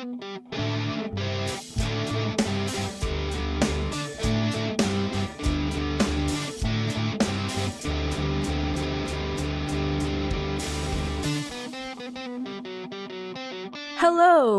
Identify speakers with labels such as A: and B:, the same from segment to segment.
A: Hello,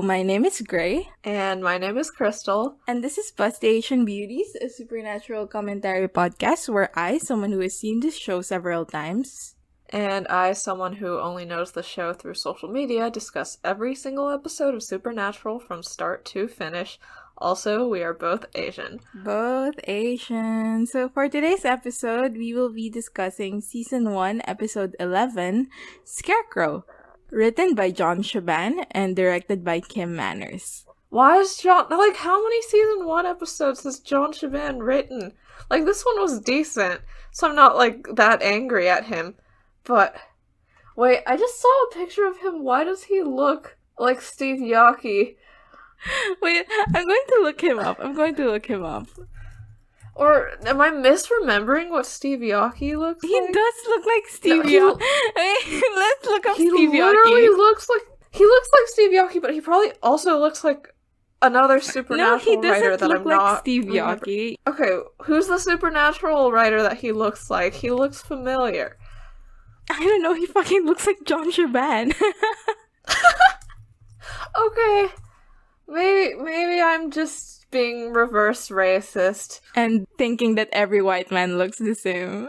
A: my name is Gray.
B: And my name is Crystal.
A: And this is Busty Asian Beauties, a supernatural commentary podcast where I, someone who has seen this show several times,
B: and I, someone who only knows the show through social media, discuss every single episode of Supernatural from start to finish. Also, we are both Asian.
A: Both Asian. So for today's episode, we will be discussing Season 1, Episode 11, Scarecrow, written by John Shaban and directed by Kim Manners.
B: Why is how many Season 1 episodes has John Shaban written? This one was decent, so I'm not, that angry at him. But, wait, I just saw a picture of him. Why does he look like Steve Yockey?
A: Wait, I'm going to look him up.
B: Or am I misremembering what Steve Yockey looks like?
A: He does look like Steve Yockey. Let's look up Steve Yockey.
B: He literally looks like Steve Yockey, but he probably also looks like another Supernatural writer that I'm not.
A: No, he doesn't look like Steve Yockey.
B: Okay, who's the Supernatural writer that he looks like? He looks familiar.
A: I don't know, he fucking looks like John Shaban.
B: Okay. Maybe I'm just being reverse racist.
A: And thinking that every white man looks the same.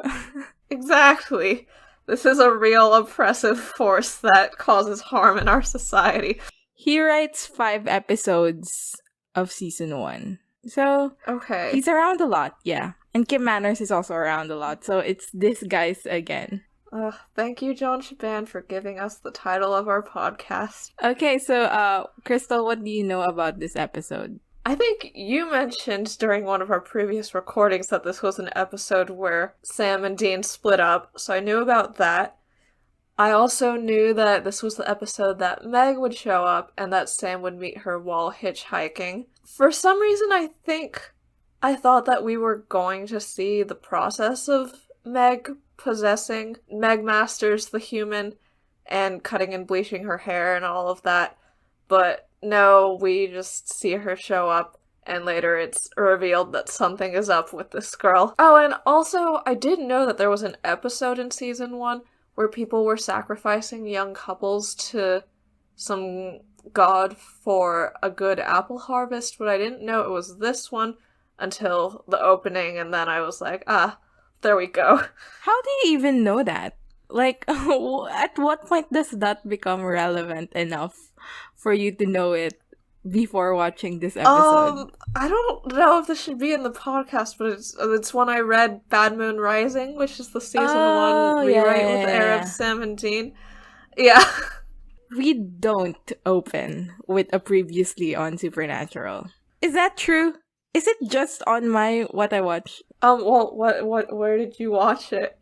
B: Exactly. This is a real oppressive force that causes harm in our society.
A: He writes 5 episodes of Season 1. So,
B: okay.
A: He's around a lot, yeah. And Kim Manners is also around a lot, so it's this guys again.
B: Thank you, John Shaban, for giving us the title of our podcast.
A: Okay, so, Crystal, what do you know about this episode?
B: I think you mentioned during one of our previous recordings that this was an episode where Sam and Dean split up, so I knew about that. I also knew that this was the episode that Meg would show up and that Sam would meet her while hitchhiking. For some reason, I thought that we were going to see the process of Meg possessing Meg Masters, the human, and cutting and bleaching her hair and all of that. But no, we just see her show up, and later it's revealed that something is up with this girl. Oh, and also, I didn't know that there was an episode in Season 1 where people were sacrificing young couples to some god for a good apple harvest, but I didn't know it was this one until the opening, and then I was like, there we go.
A: How do you even know that? At what point does that become relevant enough for you to know it before watching this episode?
B: I don't know if this should be in the podcast, but it's when I read Bad Moon Rising, which is the Season 1 rewrite with Arab, Sam, and Dean. Yeah.
A: We don't open with a previously on Supernatural. Is that true? Is it just on my What I Watch?
B: Where did you watch it?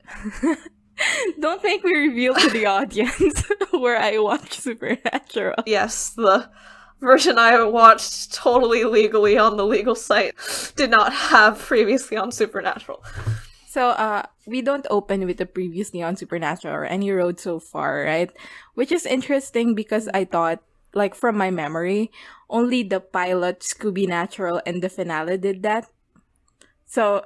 A: Don't make me reveal to the audience where I watch Supernatural.
B: Yes, the version I watched totally legally on the legal site did not have previously on Supernatural.
A: So, we don't open with the previously on Supernatural or any road so far, right? Which is interesting because I thought, from my memory, only the pilot, Scooby Natural, and the finale did that. So,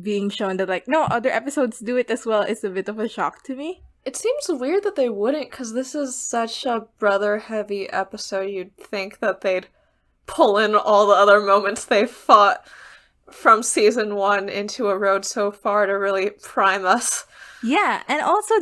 A: being shown that, no, other episodes do it as well is a bit of a shock to me.
B: It seems weird that they wouldn't, because this is such a brother-heavy episode. You'd think that they'd pull in all the other moments they fought from Season 1 into a road so far to really prime us.
A: Yeah, and also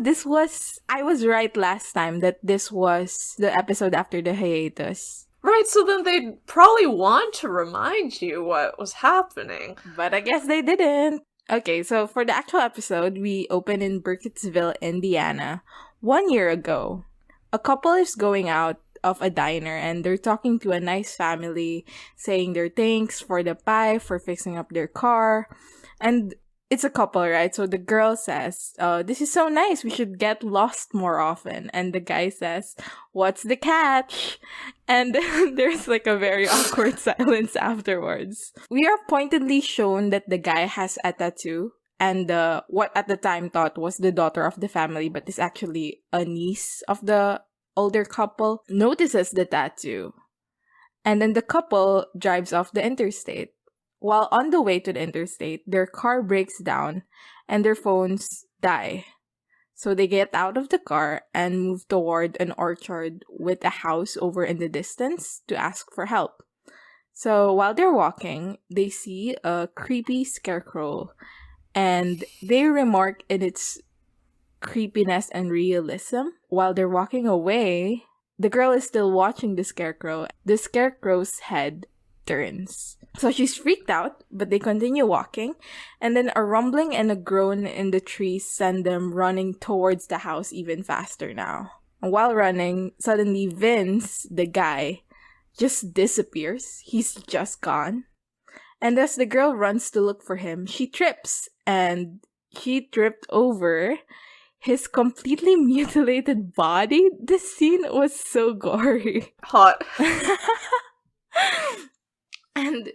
A: I was right last time that this was the episode after the hiatus.
B: Right, so then they'd probably want to remind you what was happening.
A: But I guess they didn't. Okay, so for the actual episode, we open in Burkittsville, Indiana. 1 year ago, a couple is going out of a diner and they're talking to a nice family, saying their thanks for the pie, for fixing up their car. And it's a couple, right? So the girl says, this is so nice. We should get lost more often. And the guy says, what's the catch? And then there's a very awkward silence afterwards. We are pointedly shown that the guy has a tattoo. And what at the time thought was the daughter of the family, but is actually a niece of the older couple notices the tattoo. And then the couple drives off the interstate. While on the way to the interstate, their car breaks down and their phones die. So they get out of the car and move toward an orchard with a house over in the distance to ask for help. So while they're walking, they see a creepy scarecrow, and they remark in its creepiness and realism. While they're walking away, the girl is still watching the scarecrow. The scarecrow's head turns. So she's freaked out, but they continue walking, and then a rumbling and a groan in the trees send them running towards the house even faster now. And while running, suddenly Vince, the guy, just disappears. He's just gone. And as the girl runs to look for him, she trips, and she tripped over his completely mutilated body. This scene was so gory.
B: Hot.
A: And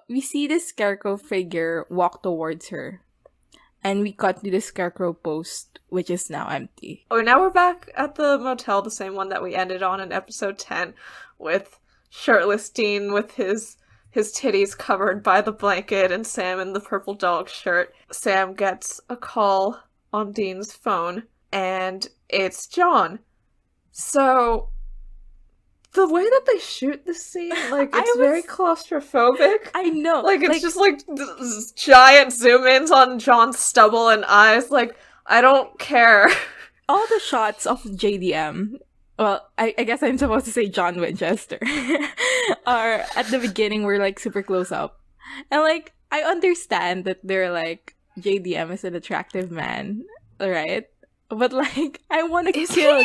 A: we see the scarecrow figure walk towards her. And we cut to the scarecrow post, which is now empty.
B: Oh, now we're back at the motel, the same one that we ended on in episode 10, with shirtless Dean with his titties covered by the blanket and Sam in the purple dog shirt. Sam gets a call on Dean's phone, and it's John. So the way that they shoot this scene, like, it's very claustrophobic.
A: I know.
B: Like, it's just, like, giant zoom-ins on John's stubble and eyes. Like, I don't care.
A: All the shots of JDM, well, I guess I'm supposed to say John Winchester, are, at the beginning, were, like, super close up. And, like, I understand that they're, like, JDM is an attractive man, right? But, like, I want to kill...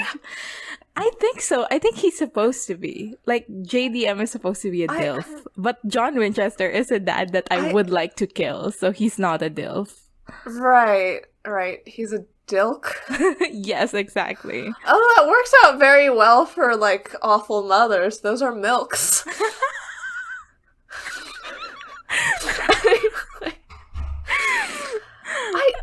A: I think so. I think he's supposed to be. Like, JDM is supposed to be a DILF. But John Winchester is a dad that I would like to kill, so he's not a DILF.
B: Right. He's a DILK?
A: Yes, exactly.
B: Oh, that works out very well for, like, awful mothers. Those are milks.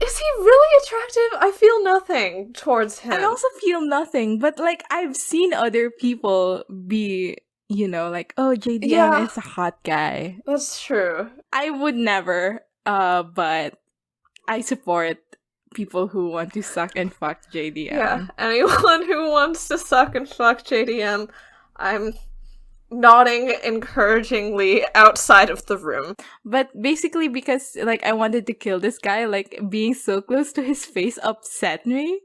B: Is he really attractive? I feel nothing towards him.
A: I also feel nothing, but, like, I've seen other people be, you know, like, oh, JDM is a hot guy.
B: That's true.
A: I would never, but I support people who want to suck and fuck JDM.
B: Yeah, anyone who wants to suck and fuck JDM, I'm nodding encouragingly outside of the room.
A: But basically because, like, I wanted to kill this guy, like, being so close to his face upset me.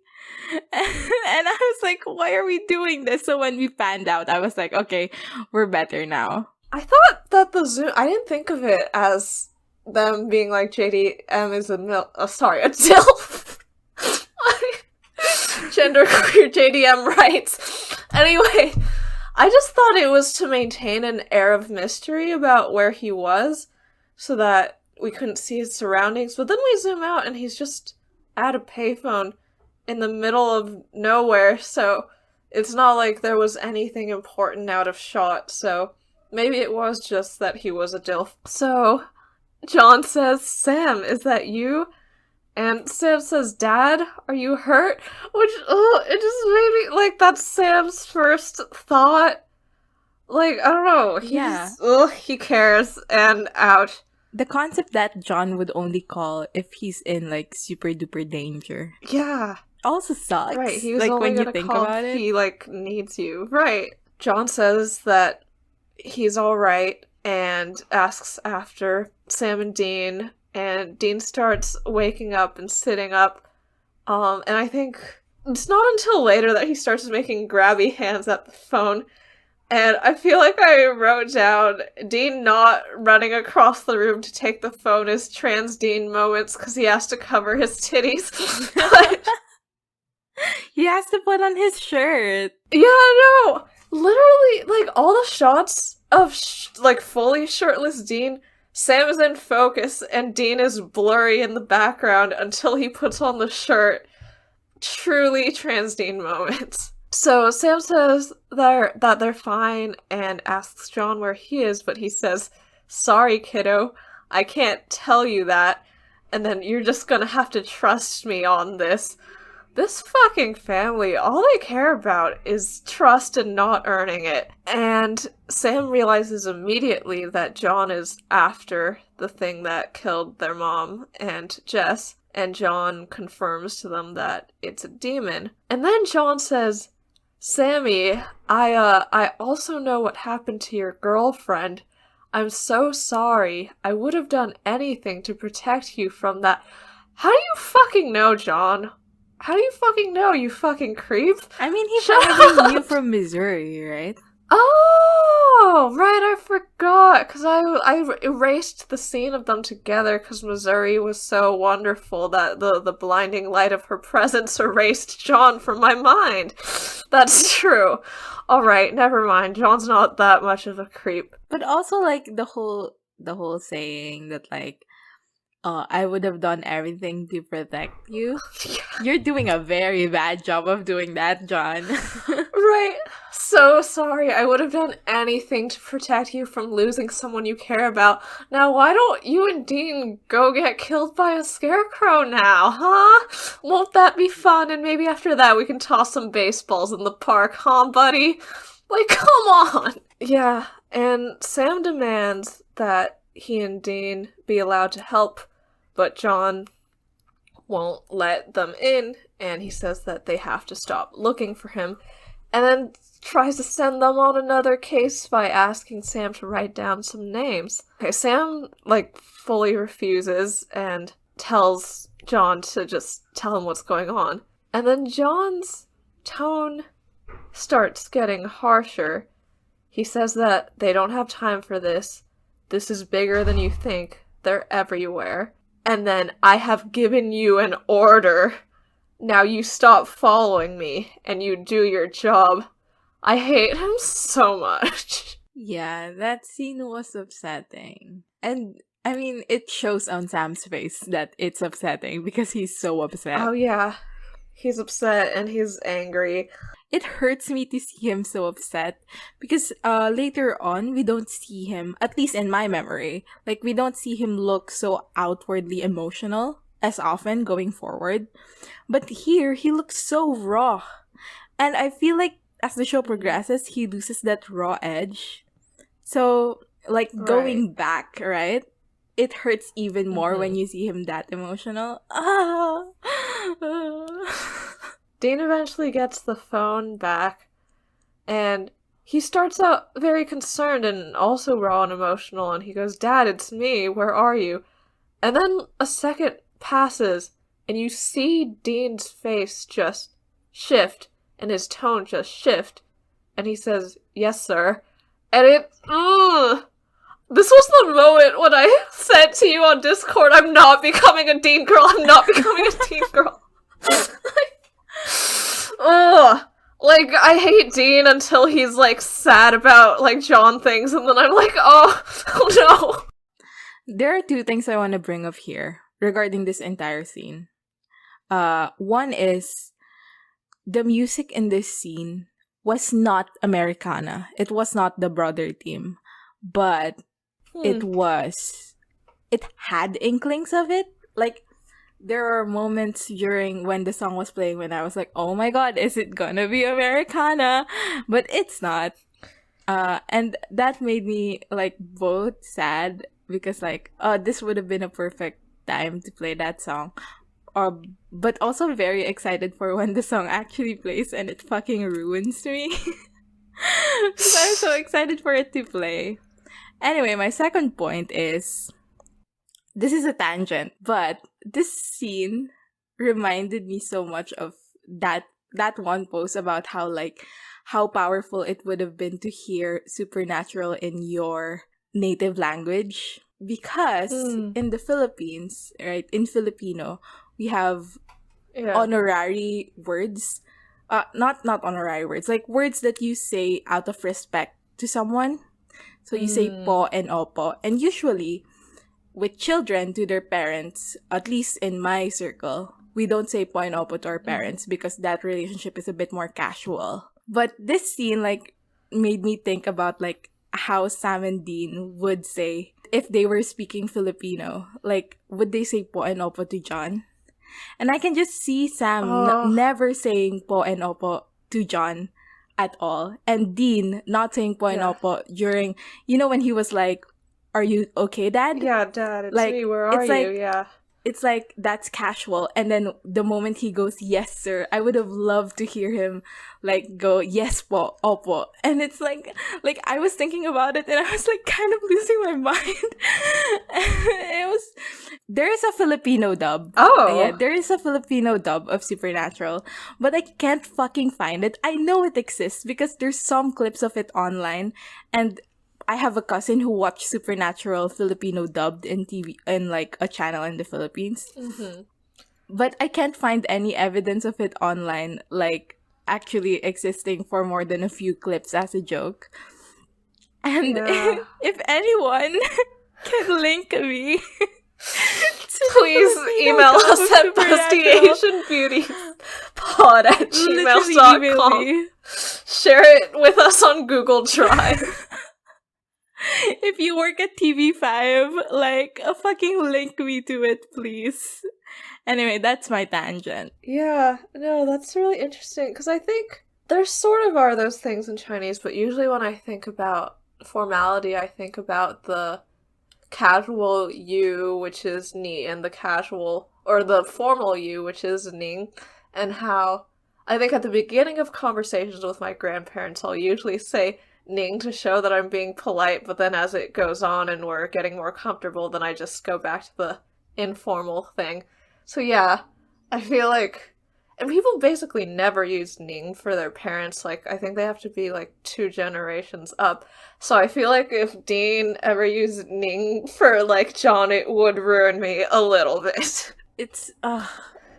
A: And I was like, why are we doing this? So when we panned out, I was like, okay, we're better now.
B: I thought that the zoom... I didn't think of it as them being like, JDM is a DILF. Genderqueer JDM rights. Anyway... I just thought it was to maintain an air of mystery about where he was, so that we couldn't see his surroundings, but then we zoom out and he's just at a payphone in the middle of nowhere, so it's not like there was anything important out of shot, so maybe it was just that he was a DILF. So, John says, Sam, is that you? And Sam says, Dad, are you hurt? Which, it just made me, like, that's Sam's first thought. Like, I don't know, he cares, and ouch.
A: The concept that John would only call if he's in, like, super duper danger.
B: Yeah.
A: Also sucks.
B: Right, he was
A: like,
B: only
A: when
B: gonna
A: you think
B: call
A: about
B: if
A: it.
B: he, like, needs you. Right. John says that he's alright, and asks after Sam and Dean, and Dean starts waking up and sitting up, and I think it's not until later that he starts making grabby hands at the phone, and I feel like I wrote down Dean not running across the room to take the phone as trans Dean moments because he has to cover his titties. But
A: he has to put on his shirt.
B: Yeah, no, literally, like, all the shots of, like, fully shirtless Dean, Sam is in focus, and Dean is blurry in the background until he puts on the shirt. Truly trans Dean moments. So Sam says that they're fine, and asks John where he is, but he says, sorry, kiddo, I can't tell you that, and then you're just gonna have to trust me on this. this fucking family, all they care about is trust and not earning it. And Sam realizes immediately that John is after the thing that killed their mom and Jess, and John confirms to them that it's a demon. And then John says, Sammy, I also know what happened to your girlfriend. I'm so sorry. I would have done anything to protect you from that. How do you fucking know, John? How do you fucking know, you fucking creep?
A: I mean, he probably knew from Missouri, right?
B: Oh, right, I forgot, because I erased the scene of them together because Missouri was so wonderful that the blinding light of her presence erased John from my mind. That's true. Alright, never mind, John's not that much of a creep.
A: But also, like, the whole saying that, like, I would have done everything to protect you. You're doing a very bad job of doing that, John.
B: Right. So sorry. I would have done anything to protect you from losing someone you care about. Now, why don't you and Dean go get killed by a scarecrow now, huh? Won't that be fun? And maybe after that we can toss some baseballs in the park, huh, buddy? Like, come on! Yeah, and Sam demands that he and Dean be allowed to help, but John won't let them in, and he says that they have to stop looking for him, and then tries to send them on another case by asking Sam to write down some names. Okay, Sam, like, fully refuses and tells John to just tell him what's going on. And then John's tone starts getting harsher. He says that they don't have time for this. This is bigger than you think. They're everywhere. And then, I have given you an order. Now you stop following me, and you do your job. I hate him so much.
A: Yeah, that scene was upsetting. And, I mean, it shows on Sam's face that it's upsetting because he's so upset.
B: Oh yeah, he's upset and he's angry.
A: It hurts me to see him so upset because later on we don't see him, at least in my memory, like we don't see him look so outwardly emotional as often going forward. But here he looks so raw. And I feel like as the show progresses, he loses that raw edge. So, like, going back, right? It hurts even more when you see him that emotional.
B: Dean eventually gets the phone back, and he starts out very concerned and also raw and emotional, and he goes, Dad, it's me, where are you? And then a second passes, and you see Dean's face just shift, and his tone just shift, and he says, yes, sir. And this was the moment when I said to you on Discord, I'm not becoming a Dean girl, I'm not becoming a Dean girl. Ugh. Like, I hate Dean until he's, like, sad about, like, John things, and then I'm like, oh no.
A: There are two things I want to bring up here regarding this entire scene. One is, the music in this scene was not Americana. It was not the brother theme. But it had inklings of it. Like, there are moments during when the song was playing when I was like, oh my god, is it gonna be Americana? But it's not. And that made me, like, both sad because, like, this would have been a perfect time to play that song. But also very excited for when the song actually plays and it fucking ruins me. Because I'm so excited for it to play. Anyway, my second point is, this is a tangent, but this scene reminded me so much of that one post about how powerful it would have been to hear Supernatural in your native language. Because in the Philippines, right, in Filipino, we have honorary words. Not honorary words, like words that you say out of respect to someone. So you say po and opo. And usually, with children to their parents, at least in my circle, we don't say po and opo to our parents because that relationship is a bit more casual. But this scene, like, made me think about, like, how Sam and Dean would say if they were speaking Filipino. Like, would they say po and opo to John? And I can just see Sam
B: Oh.
A: never saying po and opo to John at all. And Dean not saying po and
B: Yeah.
A: opo during, when he was like, "Are you okay, Dad?"
B: Yeah, Dad, it's
A: Like,
B: me. Where are
A: it's
B: you?
A: like,
B: Yeah.
A: it's like that's casual. And then the moment he goes, "Yes, sir," I would have loved to hear him like go, "Yes po, opo." And it's like I was thinking about it and I was like kind of losing my mind. There is a Filipino dub.
B: Oh.
A: Yeah, there is a Filipino dub of Supernatural, but I can't fucking find it. I know it exists because there's some clips of it online, and I have a cousin who watched Supernatural Filipino dubbed in TV in like a channel in the Philippines.
B: Mm-hmm.
A: But I can't find any evidence of it online, like actually existing for more than a few clips as a joke. And
B: Yeah.
A: if anyone can link me,
B: Please email us at bustyasianbeautiespod@gmail.com. Share it with us on Google Drive.
A: If you work at TV5, like, fucking link me to it, please. Anyway, that's my tangent.
B: Yeah, no, that's really interesting, because I think there sort of are those things in Chinese, but usually when I think about formality, I think about the casual you, which is ni, and the casual, or the formal you, which is ning, and how I think at the beginning of conversations with my grandparents, I'll usually say ning to show that I'm being polite, but then as it goes on and we're getting more comfortable, then I just go back to the informal thing. So yeah, I feel like, and people basically never use ning for their parents, like, I think they have to be, like, 2 generations up. So I feel like if Dean ever used ning for, like, John, it would ruin me a little bit.
A: It's,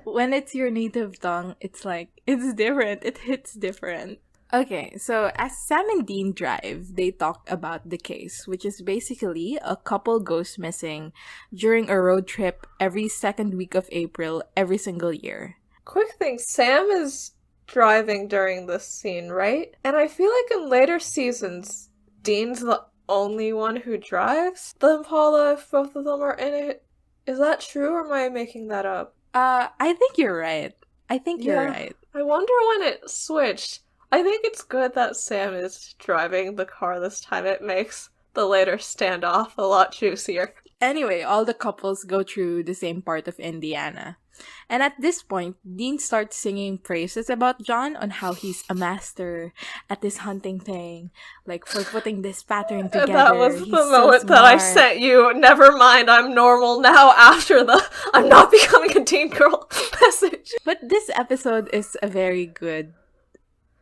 A: when it's your native tongue, it's like, it's different. It hits different. Okay, so as Sam and Dean drive, they talk about the case, which is basically a couple goes missing during a road trip every second week of April every single year.
B: Quick thing, Sam is driving during this scene, right? And I feel like in later seasons, Dean's the only one who drives the Impala if both of them are in it. Is that true, or am I making that up?
A: I think you're right. You're right.
B: I wonder when it switched. I think it's good that Sam is driving the car this time. It makes the later standoff a lot juicier.
A: Anyway, all the couples go through the same part of Indiana. And at this point, Dean starts singing praises about John on how he's a master at this hunting thing, like for putting this pattern together.
B: That was
A: He's
B: the
A: so
B: moment that I
A: smart.
B: sent you. Never mind, I'm normal now after the I'm not becoming a teen girl message.
A: But this episode is a very good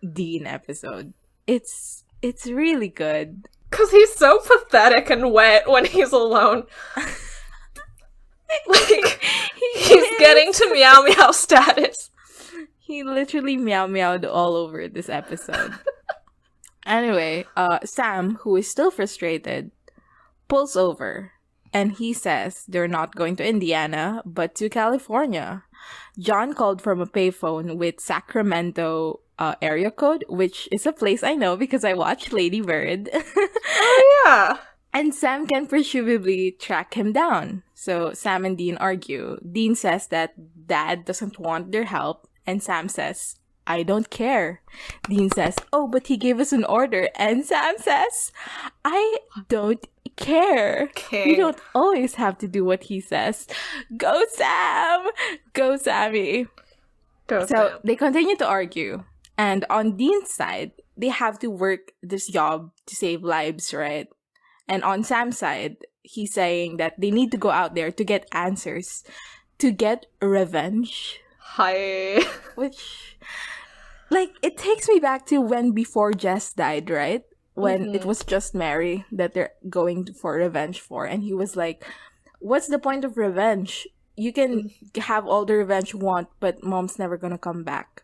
A: Dean episode. It's really good.
B: Because he's so pathetic and wet when he's alone. Like, he's getting to meow meow status.
A: He literally meow meowed all over this episode. Anyway, Sam, who is still frustrated, pulls over and he says they're not going to Indiana, but to California. John called from a payphone with Sacramento area code, which is a place I know because I watched Lady Bird.
B: Oh, yeah.
A: And Sam can presumably track him down. So Sam and Dean argue. Dean says that Dad doesn't want their help, and Sam says, I don't care. Dean says, oh, but he gave us an order. And Sam says, I don't care.
B: Okay.
A: We don't always have to do what he says. Go, Sam! Go, Sammy!
B: Go,
A: So
B: Sam.
A: they continue to argue. And on Dean's side, they have to work this job to save lives, right? And on Sam's side, he's saying that they need to go out there to get answers, to get revenge.
B: Hi.
A: Which, like, it takes me back to when before Jess died, right? When it was just Mary that they're going for revenge for. And he was like, what's the point of revenge? You can have all the revenge you want, but Mom's never gonna come back.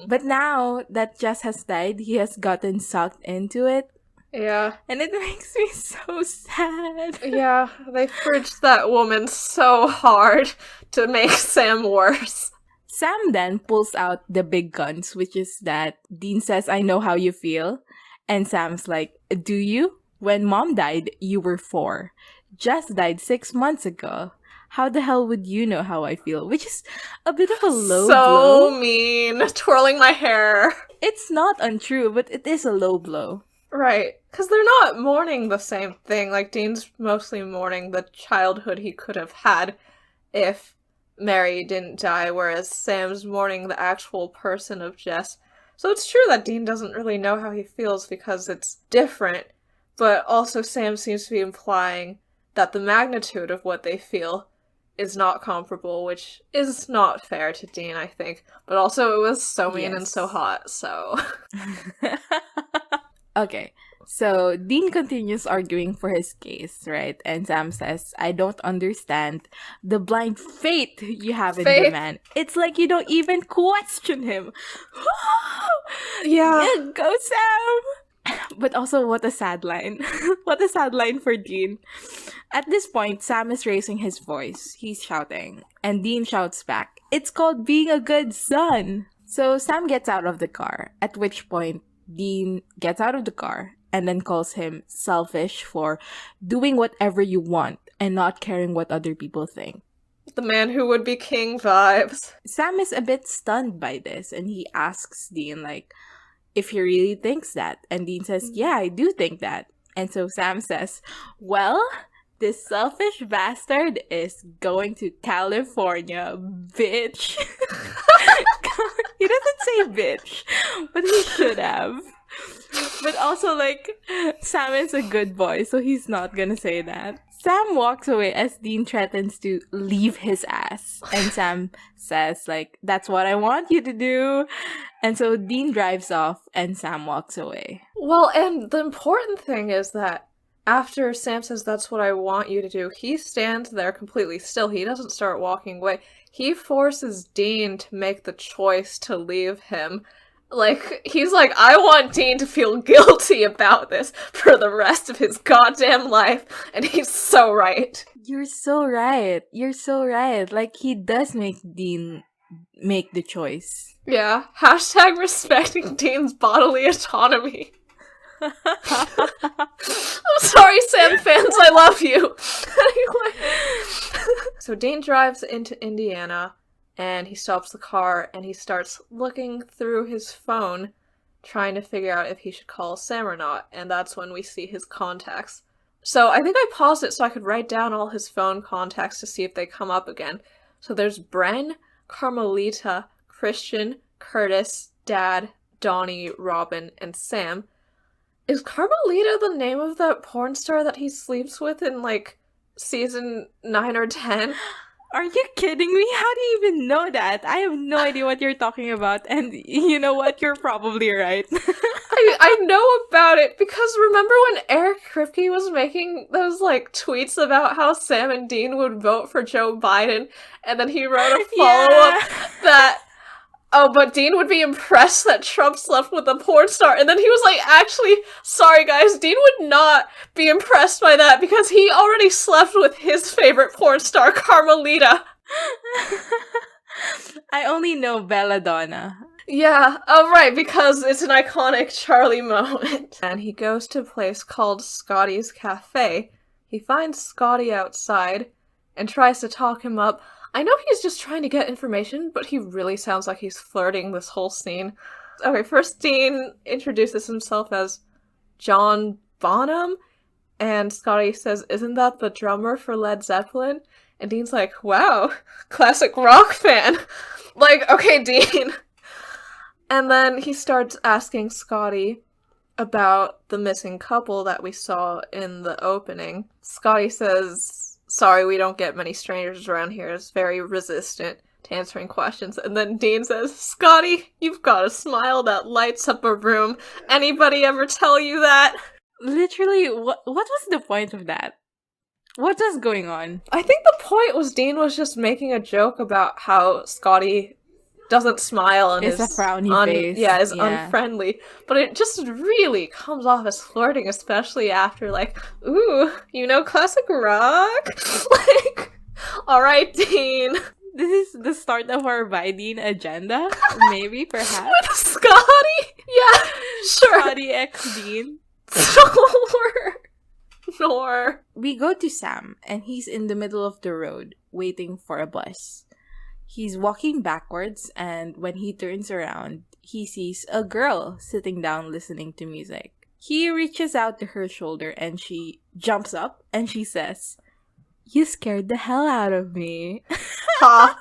A: But now that Jess has died, he has gotten sucked into it.
B: Yeah.
A: And it makes me so sad.
B: Yeah, they fridged that woman so hard to make Sam worse.
A: Sam then pulls out the big guns, which is that Dean says, I know how you feel. And Sam's like, do you? When Mom died, you were 4. Jess died 6 months ago. How the hell would you know how I feel? Which is a bit of a low
B: So
A: blow.
B: mean. Twirling my hair.
A: It's not untrue, but it is a low blow.
B: Right. Because they're not mourning the same thing. Like, Dean's mostly mourning the childhood he could have had if Mary didn't die, whereas Sam's mourning the actual person of Jess. So it's true that Dean doesn't really know how he feels because it's different, but also Sam seems to be implying that the magnitude of what they feel is not comparable, which is not fair to Dean, I think. But also it was so mean and so hot, so...
A: Okay, so Dean continues arguing for his case, right? And Sam says, I don't understand the blind faith you have in the man. It's like you don't even question him.
B: Yeah.
A: Go Sam! But also, what a sad line. What a sad line for Dean. At this point, Sam is raising his voice. He's shouting. And Dean shouts back, it's called being a good son. So Sam gets out of the car, at which point Dean gets out of the car and then calls him selfish for doing whatever you want and not caring what other people think.
B: The man who would be king vibes.
A: Sam is a bit stunned by this and he asks Dean, like, if he really thinks that. And Dean says, yeah, I do think that. And so Sam says, well, this selfish bastard is going to California, bitch. He doesn't say bitch, but he should have. But also, like, Sam is a good boy, so he's not gonna say that. Sam walks away as Dean threatens to leave his ass. And Sam says, like, that's what I want you to do. And so Dean drives off and Sam walks away.
B: Well, and the important thing is that after Sam says that's what I want you to do, he stands there completely still. He doesn't start walking away. He forces Dean to make the choice to leave him. Like, he's like, I want Dean to feel guilty about this for the rest of his goddamn life. And he's so right.
A: You're so right. You're so right. Like, he does make Dean make the choice.
B: Yeah. Hashtag respecting Dean's bodily autonomy. I'm sorry, Sam fans, I love you. Anyway. So Dean drives into Indiana, and he stops the car, and he starts looking through his phone, trying to figure out if he should call Sam or not, and that's when we see his contacts. So I think I paused it so I could write down all his phone contacts to see if they come up again. So there's Bren, Carmelita, Christian, Curtis, Dad, Donnie, Robin, and Sam. Is Carmelita the name of that porn star that he sleeps with in, like, season 9 or 10?
A: Are you kidding me? How do you even know that? I have no idea what you're talking about, and you know what? You're probably right.
B: I know about it because remember when Eric Kripke was making those, like, tweets about how Sam and Dean would vote for Joe Biden, and then he wrote a follow-up that... Oh, but Dean would be impressed that Trump slept with a porn star. And then he was like, actually, sorry guys, Dean would not be impressed by that because he already slept with his favorite porn star, Carmelita.
A: I only know Belladonna.
B: Yeah, oh right, because it's an iconic Charlie moment. And he goes to a place called Scotty's Cafe. He finds Scotty outside and tries to talk him up. I know he's just trying to get information, but he really sounds like he's flirting this whole scene. Okay, first Dean introduces himself as John Bonham, and Scotty says, isn't that the drummer for Led Zeppelin? And Dean's like, wow, classic rock fan. Like, okay, Dean. And then he starts asking Scotty about the missing couple that we saw in the opening. Scotty says... Sorry, we don't get many strangers around here. It's very resistant to answering questions. And then Dean says, Scotty, you've got a smile that lights up a room. Anybody ever tell you that?
A: Literally, what was the point of that? What was going on?
B: I think the point was Dean was just making a joke about how Scotty doesn't smile and
A: it's a frowny face.
B: Yeah, is unfriendly. But it just really comes off as flirting, especially after, like, ooh, you know, classic rock? Like, alright, Dean.
A: This is the start of our by Dean agenda? Maybe, perhaps?
B: With Scotty? Yeah, sure.
A: Scotty X Dean.
B: Sure. Nor.
A: We go to Sam, and he's in the middle of the road, waiting for a bus. He's walking backwards, and when he turns around, he sees a girl sitting down listening to music. He reaches out to her shoulder, and she jumps up, and she says, "You scared the hell out of me."
B: Ha!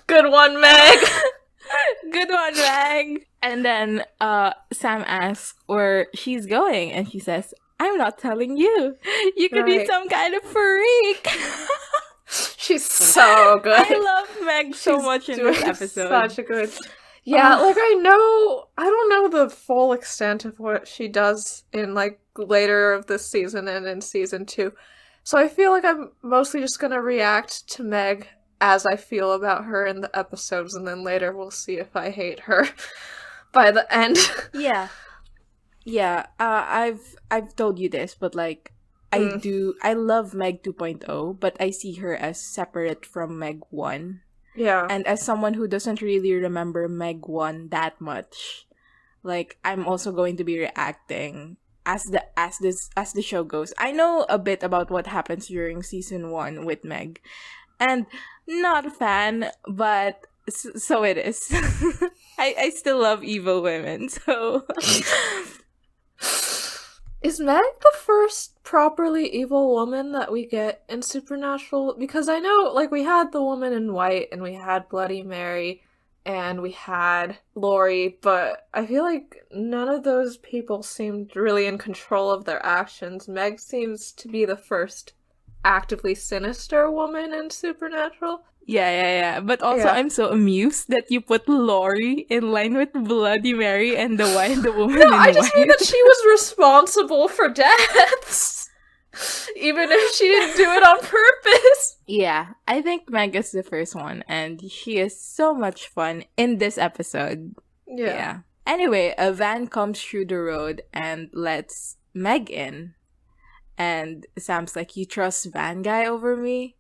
B: Good one, Meg!
A: Good one, Meg! And then Sam asks where she's going, and she says, "I'm not telling you. You could be
B: Right.
A: some kind of freak."
B: She's so good.
A: I love Meg so
B: She's
A: much in
B: doing
A: this episode.
B: Such a good. Yeah,
A: Ugh.
B: like I don't know the full extent of what she does in like later of this season and in season 2. So I feel like I'm mostly just gonna react to Meg as I feel about her in the episodes, and then later we'll see if I hate her by the end.
A: Yeah. Yeah, I've told you this, but like I love Meg 2.0, but I see her as separate from Meg 1.
B: Yeah.
A: And as someone who doesn't really remember Meg 1 that much, like I'm also going to be reacting as the show goes. I know a bit about what happens during season 1 with Meg, and not a fan, but so it is. I still love evil women, so
B: Is Meg the first properly evil woman that we get in Supernatural? Because I know, like, we had the Woman in White, and we had Bloody Mary, and we had Lori, but I feel like none of those people seemed really in control of their actions. Meg seems to be the first actively sinister woman in Supernatural.
A: yeah. But also,
B: Yeah.
A: I'm so amused that you put Lori in line with Bloody Mary and the woman
B: No,
A: in
B: I just
A: white.
B: mean that she was responsible for deaths. Even if she didn't do it on purpose.
A: Yeah, I think Meg is the first one, and she is so much fun in this episode. Yeah. Anyway, a van comes through the road and lets Meg in. And Sam's like, "You trust van guy over me?"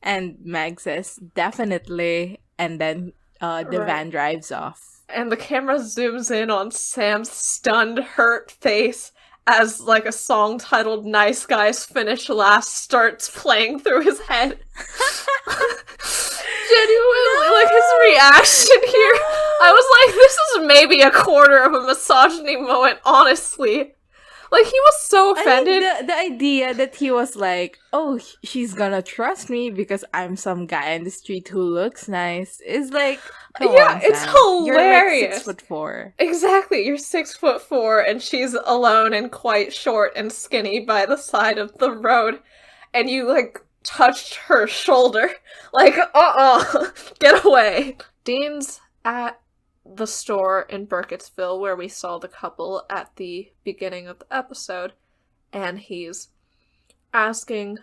A: And Meg says, "Definitely." And then the
B: Right.
A: van drives off.
B: And the camera zooms in on Sam's stunned, hurt face as, like, a song titled Nice Guys Finish Last starts playing through his head. Genuinely, like, his reaction here, I was like, this is maybe a quarter of a misogyny moment, honestly. Like, he was so offended.
A: I mean, the idea that he was like, "Oh, she's gonna trust me because I'm some guy in the street who looks nice," is like, come
B: Yeah,
A: on,
B: it's
A: Sam.
B: hilarious.
A: You're like 6'4".
B: Exactly, you're 6'4" and she's alone and quite short and skinny by the side of the road, and you, like, touched her shoulder. Like, get away. Dean's at the store in Burkittsville where we saw the couple at the beginning of the episode, and he's asking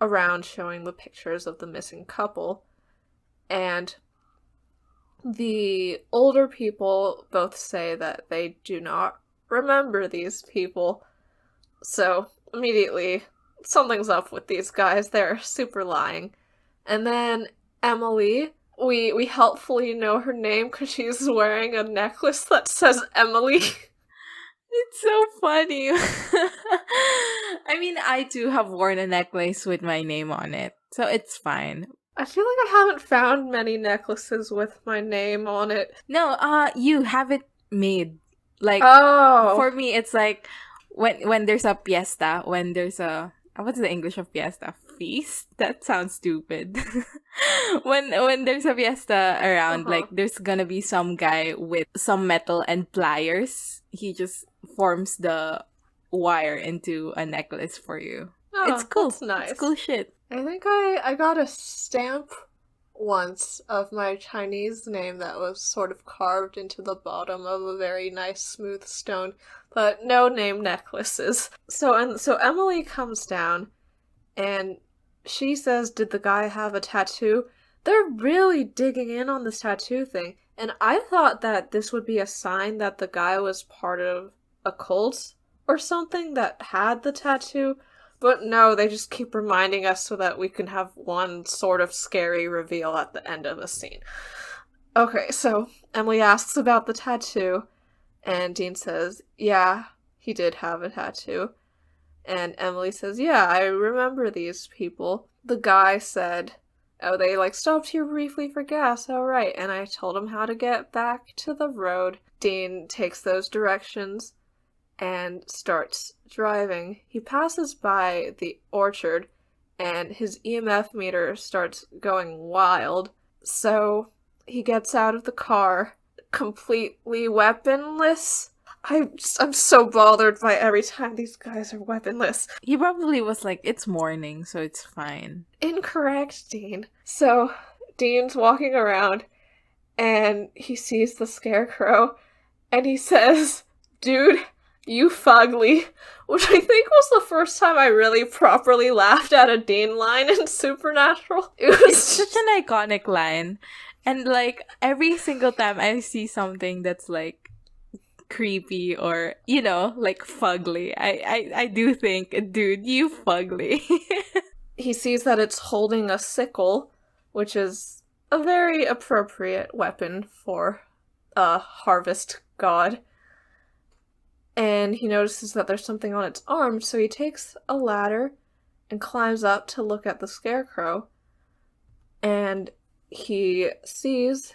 B: around, showing the pictures of the missing couple, and the older people both say that they do not remember these people. So, immediately, something's up with these guys. They're super lying. And then Emily, we helpfully know her name because she's wearing a necklace that says Emily.
A: It's so funny. I mean, I too have worn a necklace with my name on it, so it's fine.
B: I feel like I haven't found many necklaces with my name on it.
A: No, you have it made. Like,
B: Oh.
A: for me, it's like when there's a fiesta, when there's a what's the English of fiesta? Feast? That sounds stupid. when there's a fiesta around, like there's gonna be some guy with some metal and pliers. He just forms the wire into a necklace for you.
B: Oh,
A: It's cool.
B: That's nice.
A: It's cool shit.
B: I think I got a stamp once of my Chinese name that was sort of carved into the bottom of a very nice smooth stone, but no name necklaces. So Emily comes down and she says, "Did the guy have a tattoo?" They're really digging in on this tattoo thing, and I thought that this would be a sign that the guy was part of a cult or something that had the tattoo. But no, they just keep reminding us so that we can have one sort of scary reveal at the end of a scene. Okay, so Emily asks about the tattoo, and Dean says, yeah, he did have a tattoo. And Emily says, yeah, I remember these people. The guy said, oh, they stopped here briefly for gas, alright, and I told him how to get back to the road. Dean takes those directions and starts driving. He passes by the orchard, and his EMF meter starts going wild, so he gets out of the car, completely weaponless. I'm so bothered by every time these guys are weaponless.
A: He probably was like, it's morning, so it's fine.
B: Incorrect, Dean. So, Dean's walking around, and he sees the Scarecrow, and he says, dude, you fugly, which I think was the first time I really properly laughed at a Dean line in Supernatural.
A: It's such an iconic line. And, like, every single time I see something that's, like, creepy or, like, fugly, I do think, dude, you fugly.
B: He sees that it's holding a sickle, which is a very appropriate weapon for a harvest god. And he notices that there's something on its arm, so he takes a ladder and climbs up to look at the Scarecrow. And he sees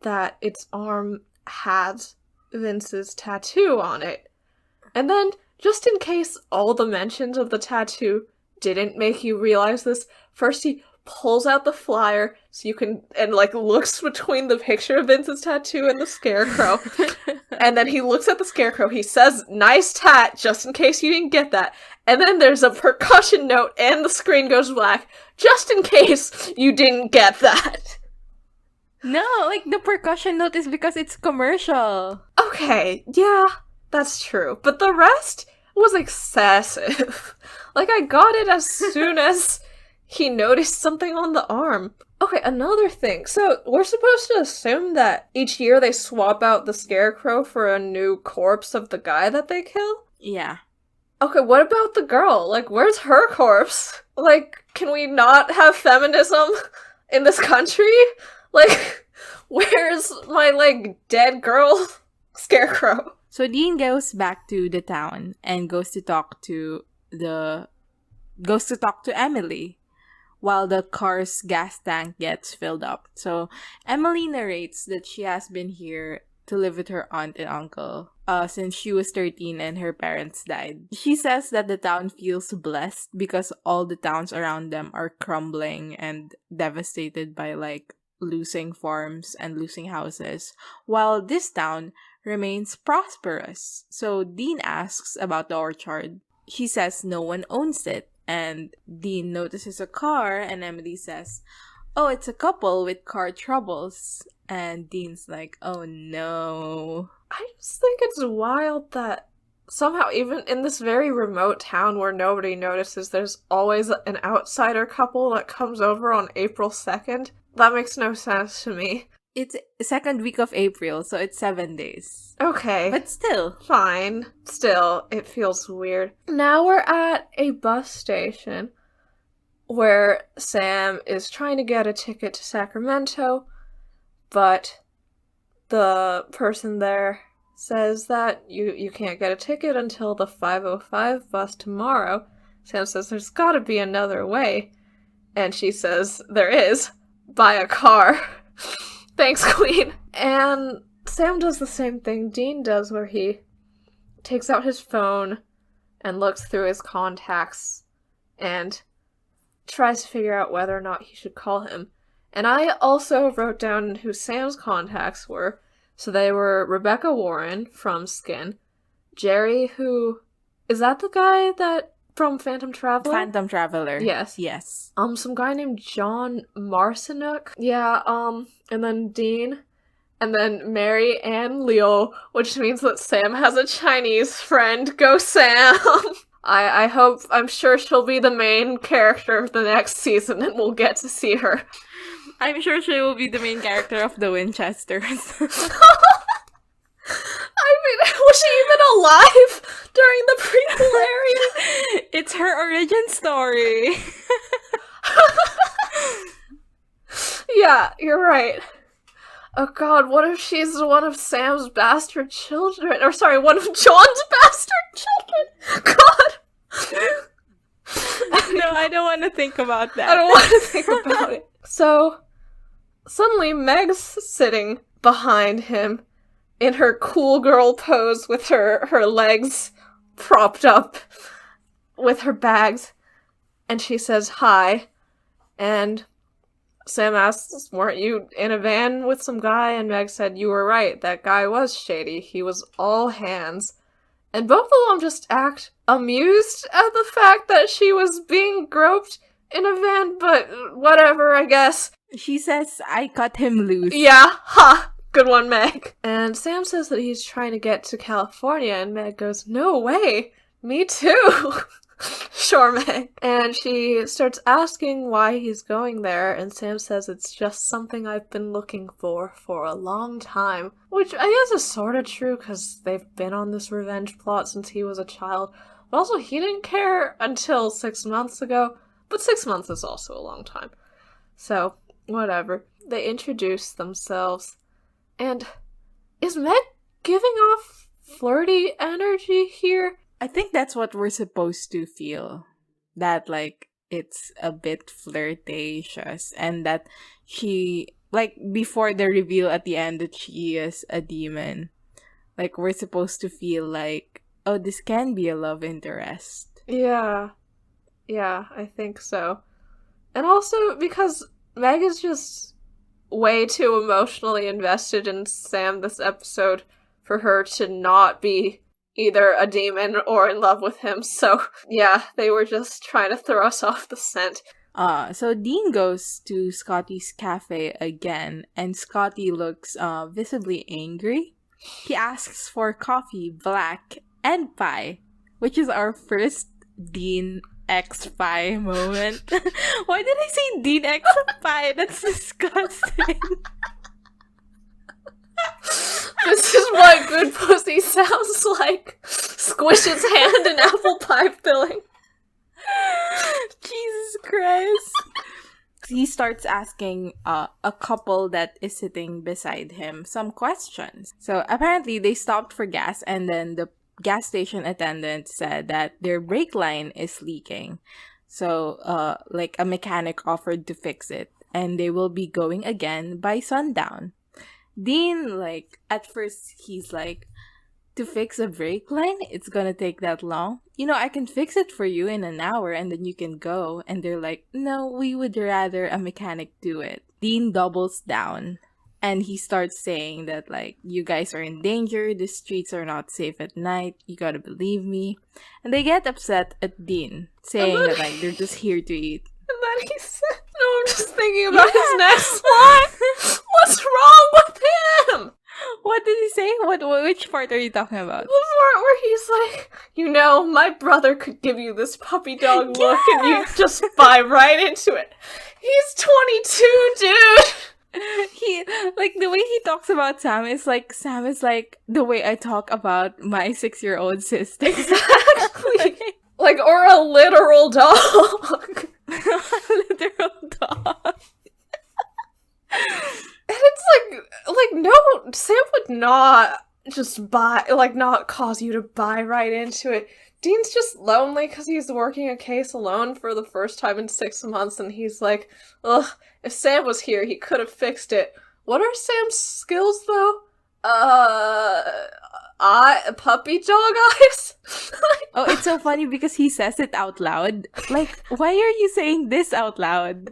B: that its arm has Vince's tattoo on it. And then, just in case all the mentions of the tattoo didn't make you realize this, first he pulls out the flyer so you can, and looks between the picture of Vince's tattoo and the Scarecrow. And then he looks at the Scarecrow, he says, nice tat, just in case you didn't get that. And then there's a percussion note and the screen goes black, just in case you didn't get that.
A: No, the percussion note is because it's commercial.
B: Okay, yeah, that's true. But the rest was excessive. I got it as soon as he noticed something on the arm. Okay, another thing. So, we're supposed to assume that each year they swap out the Scarecrow for a new corpse of the guy that they kill?
A: Yeah.
B: Okay, what about the girl? Where's her corpse? Can we not have feminism in this country? Where's my, dead girl Scarecrow?
A: So Dean goes back to the town and goes to talk to Emily while the car's gas tank gets filled up. So Emily narrates that she has been here to live with her aunt and uncle since she was 13 and her parents died. She says that the town feels blessed because all the towns around them are crumbling and devastated by losing farms and losing houses, while this town remains prosperous. So Dean asks about the orchard. She says no one owns it, and Dean notices a car, and Emily says, oh, it's a couple with car troubles. And Dean's like, oh no.
B: I just think it's wild that somehow, even in this very remote town where nobody notices, there's always an outsider couple that comes over on April 2nd. That makes no sense to me.
A: It's second week of April, so it's 7 days.
B: Okay.
A: But still.
B: Fine. Still, it feels weird. Now we're at a bus station where Sam is trying to get a ticket to Sacramento, but the person there says that you can't get a ticket until the 5:05 bus tomorrow. Sam says there's gotta be another way. And she says there is. Buy a car. Thanks, Queen. And Sam does the same thing Dean does, where he takes out his phone and looks through his contacts and tries to figure out whether or not he should call him. And I also wrote down who Sam's contacts were. So they were Rebecca Warren from Skin, Jerry, who... Is that the guy that... From Phantom Traveler?
A: Phantom Traveler.
B: Yes.
A: Yes.
B: Some guy named John Marcinuk. Yeah, and then Dean. And then Mary Ann Leo, which means that Sam has a Chinese friend. Go Sam! I'm sure she'll be the main character of the next season and we'll get to see her.
A: I'm sure she will be the main character of the Winchesters.
B: I mean, was she even alive during the prequel area?
A: It's her origin story.
B: Yeah, you're right. Oh god, what if she's one of Sam's bastard children? Or sorry, one of John's bastard children? God!
A: I don't want to think about that.
B: I don't want to think about it. So, suddenly Meg's sitting behind him in her cool girl pose with her legs propped up with her bags, and she says hi, and Sam asks, weren't you in a van with some guy? And Meg said, you were right, that guy was shady, he was all hands. And both of them just act amused at the fact that she was being groped in a van, but whatever, I guess.
A: She says, I cut him loose.
B: Yeah, ha! Good one, Meg. And Sam says that he's trying to get to California, and Meg goes, no way! Me too! Sure, Meg. And she starts asking why he's going there, and Sam says it's just something I've been looking for a long time. Which I guess is sort of true, because they've been on this revenge plot since he was a child. But also, he didn't care until 6 months ago, but 6 months is also a long time. So, whatever. They introduce themselves, and is Meg giving off flirty energy here?
A: I think that's what we're supposed to feel. That, like, it's a bit flirtatious. And that she, like, before the reveal at the end that she is a demon, like, we're supposed to feel like, oh, this can be a love interest.
B: Yeah. Yeah, I think so. And also because Meg is just way too emotionally invested in Sam this episode for her to not be either a demon or in love with him. So, yeah, they were just trying to throw us off the scent.
A: So Dean goes to Scotty's cafe again, and Scotty looks visibly angry. He asks for coffee, black, and pie, which is our first Dean X pie moment. Why did I say Dean X pie? That's disgusting.
B: This is what good pussy sounds like. Squish his hand in apple pie filling.
A: Jesus Christ. He starts asking a couple that is sitting beside him some questions. So apparently they stopped for gas, and then the gas station attendant said that their brake line is leaking. So like a mechanic offered to fix it, and they will be going again by sundown. Dean, like, at first he's like, to fix a brake line, it's gonna take that long? You know, I can fix it for you in an hour and then you can go. And they're like, no, we would rather a mechanic do it. Dean doubles down and he starts saying that, like, you guys are in danger, the streets are not safe at night, you gotta believe me. And they get upset at Dean, saying that, like, they're just here to eat.
B: And then he said, no, I'm just thinking about his next line. What's wrong with him?
A: What did he say? Which part are you talking about?
B: The part where he's like, you know, my brother could give you this puppy dog look and you just buy right into it. He's 22, dude!
A: He, like, the way he talks about Sam is like the way I talk about my 6-year-old sister.
B: Exactly. Like, or a literal dog.
A: A literal dog.
B: And it's like, no, Sam would not just buy, like, not cause you to buy right into it. Dean's just lonely because he's working a case alone for the first time in 6 months, and he's like, ugh, if Sam was here, he could have fixed it. What are Sam's skills, though? Puppy dog eyes?
A: Oh, it's so funny because he says it out loud. Like, why are you saying this out loud?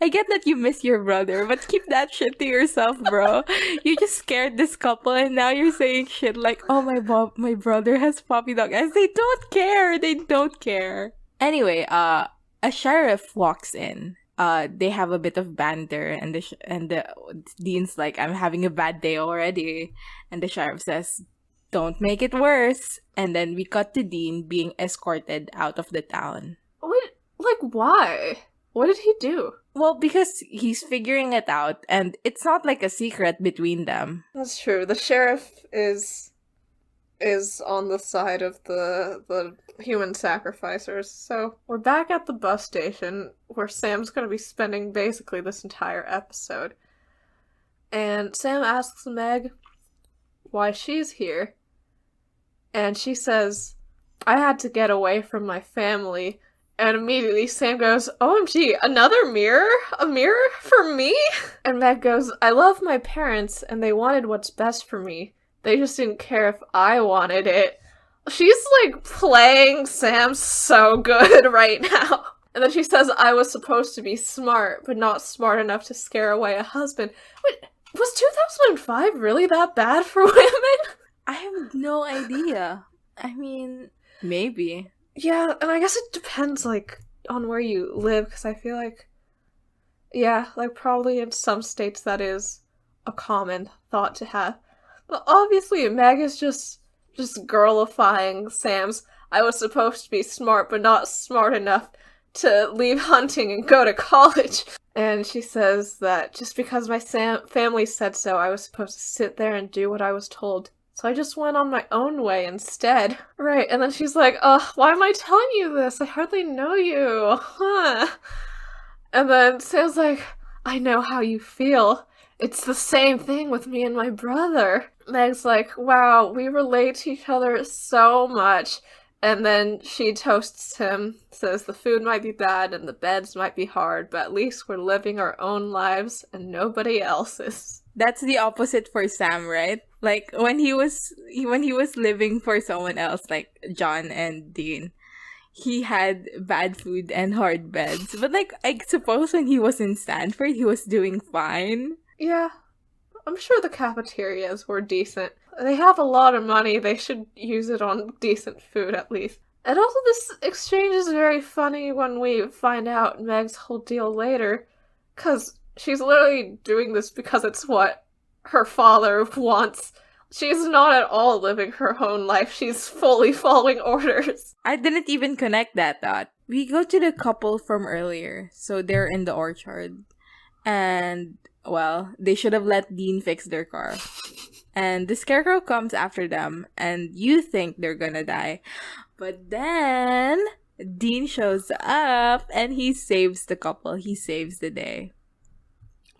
A: I get that you miss your brother, but keep that shit to yourself, bro. You just scared this couple, and now you're saying shit like, oh, my brother has puppy dog eyes. They don't care. They don't care. Anyway, a sheriff walks in. They have a bit of banter, and the Dean's like, I'm having a bad day already. And the sheriff says, don't make it worse. And then we cut to Dean being escorted out of the town.
B: Wait, like, why? What did he do?
A: Well, because he's figuring it out, and it's not like a secret between them.
B: That's true. The sheriff is on the side of the human sacrificers. So we're back at the bus station where Sam's going to be spending basically this entire episode. And Sam asks Meg why she's here. And she says, I had to get away from my family, And immediately Sam goes, OMG, another mirror? A mirror for me? And Meg goes, I love my parents and they wanted what's best for me. They just didn't care if I wanted it. She's like playing Sam so good right now. And then she says, I was supposed to be smart, but not smart enough to scare away a husband. Wait, was 2005 really that bad for women?
A: I have no idea. I mean, maybe.
B: Yeah, and I guess it depends, like, on where you live, because I feel like, yeah, like, probably in some states that is a common thought to have. But obviously, Meg is just girlifying Sam's, I was supposed to be smart, but not smart enough to leave hunting and go to college. And she says that just because my family said so, I was supposed to sit there and do what I was told. So I just went on my own way instead. Right, and then she's like, why am I telling you this? I hardly know you. Huh. And then Sam's like, I know how you feel. It's the same thing with me and my brother. Meg's like, wow, we relate to each other so much. And then she toasts him, says the food might be bad and the beds might be hard, but at least we're living our own lives and nobody else's.
A: That's the opposite for Sam, right? Like when he was living for someone else, like John and Dean, he had bad food and hard beds. But like I suppose when he was in Stanford, he was doing fine.
B: Yeah, I'm sure the cafeterias were decent. They have a lot of money. They should use it on decent food at least. And also this exchange is very funny when we find out Meg's whole deal later, because she's literally doing this because it's what her father wants. She's not at all living her own life. She's fully following orders.
A: I didn't even connect that thought. We go to the couple from earlier. So they're in the orchard. And, well, they should have let Dean fix their car. And the Scarecrow comes after them. And you think they're gonna die. But then Dean shows up and he saves the couple. He saves the day.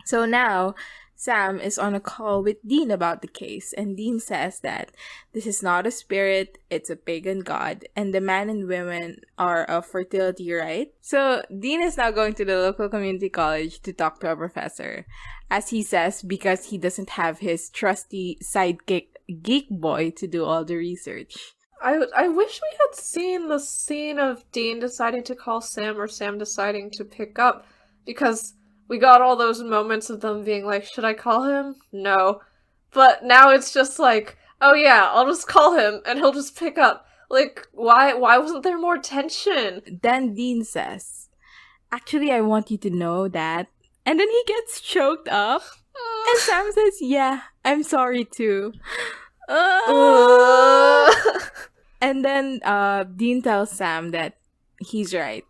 A: So now, Sam is on a call with Dean about the case, and Dean says that this is not a spirit, it's a pagan god, and the man and women are a fertility rite. So, Dean is now going to the local community college to talk to a professor, as he says, because he doesn't have his trusty sidekick geek boy to do all the research.
B: I wish we had seen the scene of Dean deciding to call Sam or Sam deciding to pick up, because we got all those moments of them being like, should I call him? No. But now it's just like, oh yeah, I'll just call him and he'll just pick up. Like, why wasn't there more tension?
A: Then Dean says, actually, I want you to know that. And then he gets choked up. And Sam says, yeah, I'm sorry too. And then Dean tells Sam that he's right.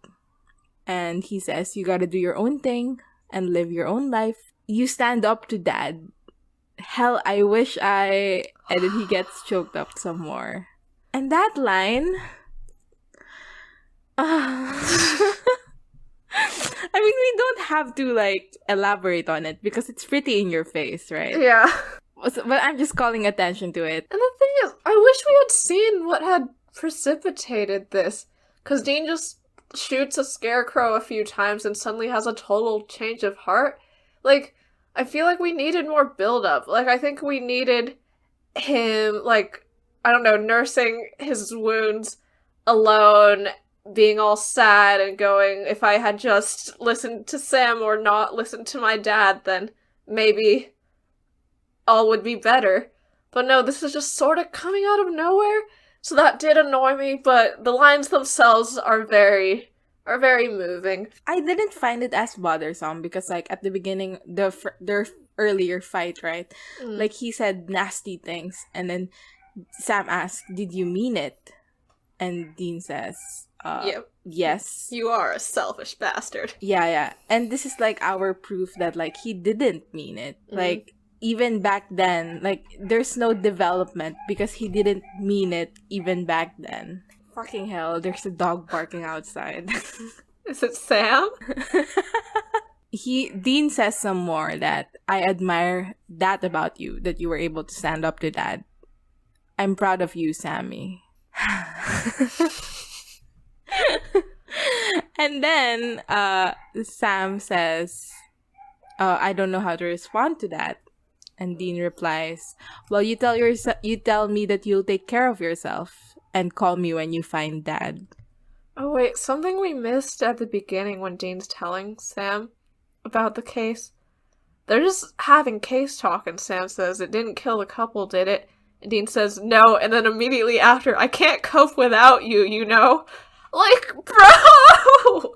A: And he says, you gotta do your own thing and live your own life. You stand up to Dad. Hell, I wish I... And then he gets choked up some more. And that line... I mean, we don't have to, like, elaborate on it because it's pretty in your face, right?
B: Yeah.
A: But I'm just calling attention to it.
B: And the thing is, I wish we had seen what had precipitated this. Because Dean just shoots a Scarecrow a few times and suddenly has a total change of heart. Like, I feel like we needed more build-up. Like, I think we needed him, like, I don't know, nursing his wounds alone, being all sad and going, if I had just listened to Sam or not listened to my dad, then maybe all would be better. But no, this is just sort of coming out of nowhere. So that did annoy me, but the lines themselves are very moving.
A: I didn't find it as bothersome because, like, at the beginning, their earlier fight, right? Like, he said nasty things, and then Sam asked, did you mean it? And Dean says,
B: Yep.
A: Yes.
B: You are a selfish bastard.
A: Yeah. And this is, like, our proof that, like, he didn't mean it. Like, even back then, like, there's no development because he didn't mean it even back then. Fucking hell, there's a dog barking outside.
B: Is it Sam?
A: Dean says some more that I admire that about you, that you were able to stand up to Dad. I'm proud of you, Sammy. And then Sam says, I don't know how to respond to that. And Dean replies, well, you tell me that you'll take care of yourself and call me when you find Dad.
B: Oh wait, something we missed at the beginning when Dean's telling Sam about the case. They're just having case talk, and Sam says, it didn't kill the couple, did it? And Dean says, no, and then immediately after, I can't cope without you, you know? Like, bro!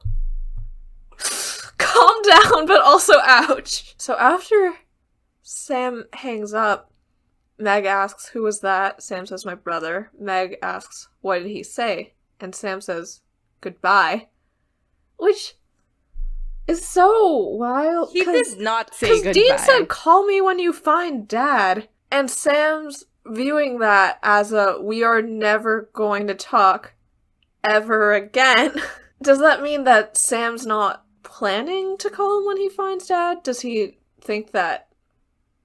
B: Calm down, but also ouch. So after Sam hangs up, Meg asks, who was that? Sam says, my brother. Meg asks, what did he say? And Sam says, goodbye. Which is so wild.
A: He did not say goodbye.
B: Because Dean said, call me when you find Dad. And Sam's viewing that as a, we are never going to talk ever again. Does that mean that Sam's not planning to call him when he finds Dad? Does he think that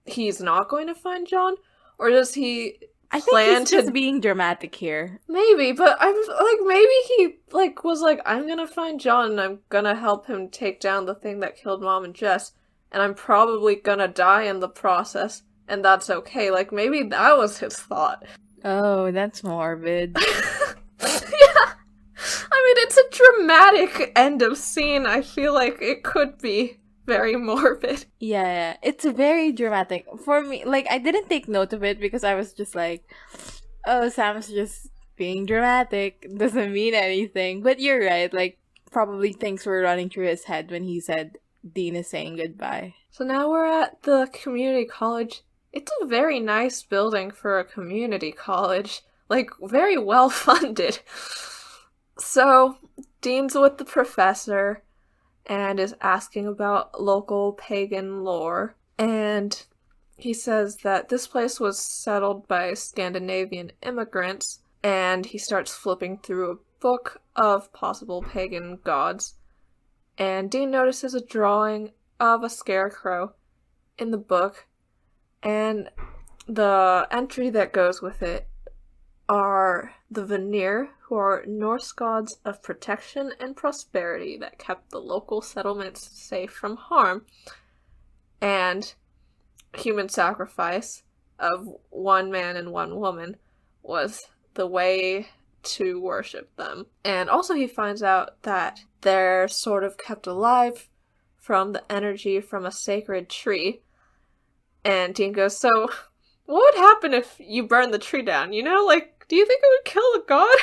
B: he's not going to find John? Or does he
A: I think he's just being dramatic here.
B: Maybe, but I'm like, maybe he was like, I'm gonna find John and I'm gonna help him take down the thing that killed Mom and Jess, and I'm probably gonna die in the process, and that's okay. Like, maybe that was his thought.
A: Oh, that's morbid.
B: Yeah. I mean, it's a dramatic end of scene. I feel like it could be very morbid.
A: Yeah, it's very dramatic. For me, like, I didn't take note of it because I was just like, oh, Sam's just being dramatic. Doesn't mean anything. But you're right, like, probably things were running through his head when he said Dean is saying goodbye.
B: So now we're at the community college. It's a very nice building for a community college. Like, very well funded. So, Dean's with the professor and is asking about local pagan lore. And he says that this place was settled by Scandinavian immigrants, and he starts flipping through a book of possible pagan gods. And Dean notices a drawing of a scarecrow in the book, and the entry that goes with it are the Vanir, who are Norse gods of protection and prosperity that kept the local settlements safe from harm, and human sacrifice of one man and one woman was the way to worship them. And also he finds out that they're sort of kept alive from the energy from a sacred tree. And Dean goes, so what would happen if you burn the tree down? You know, like, do you think it would kill a god?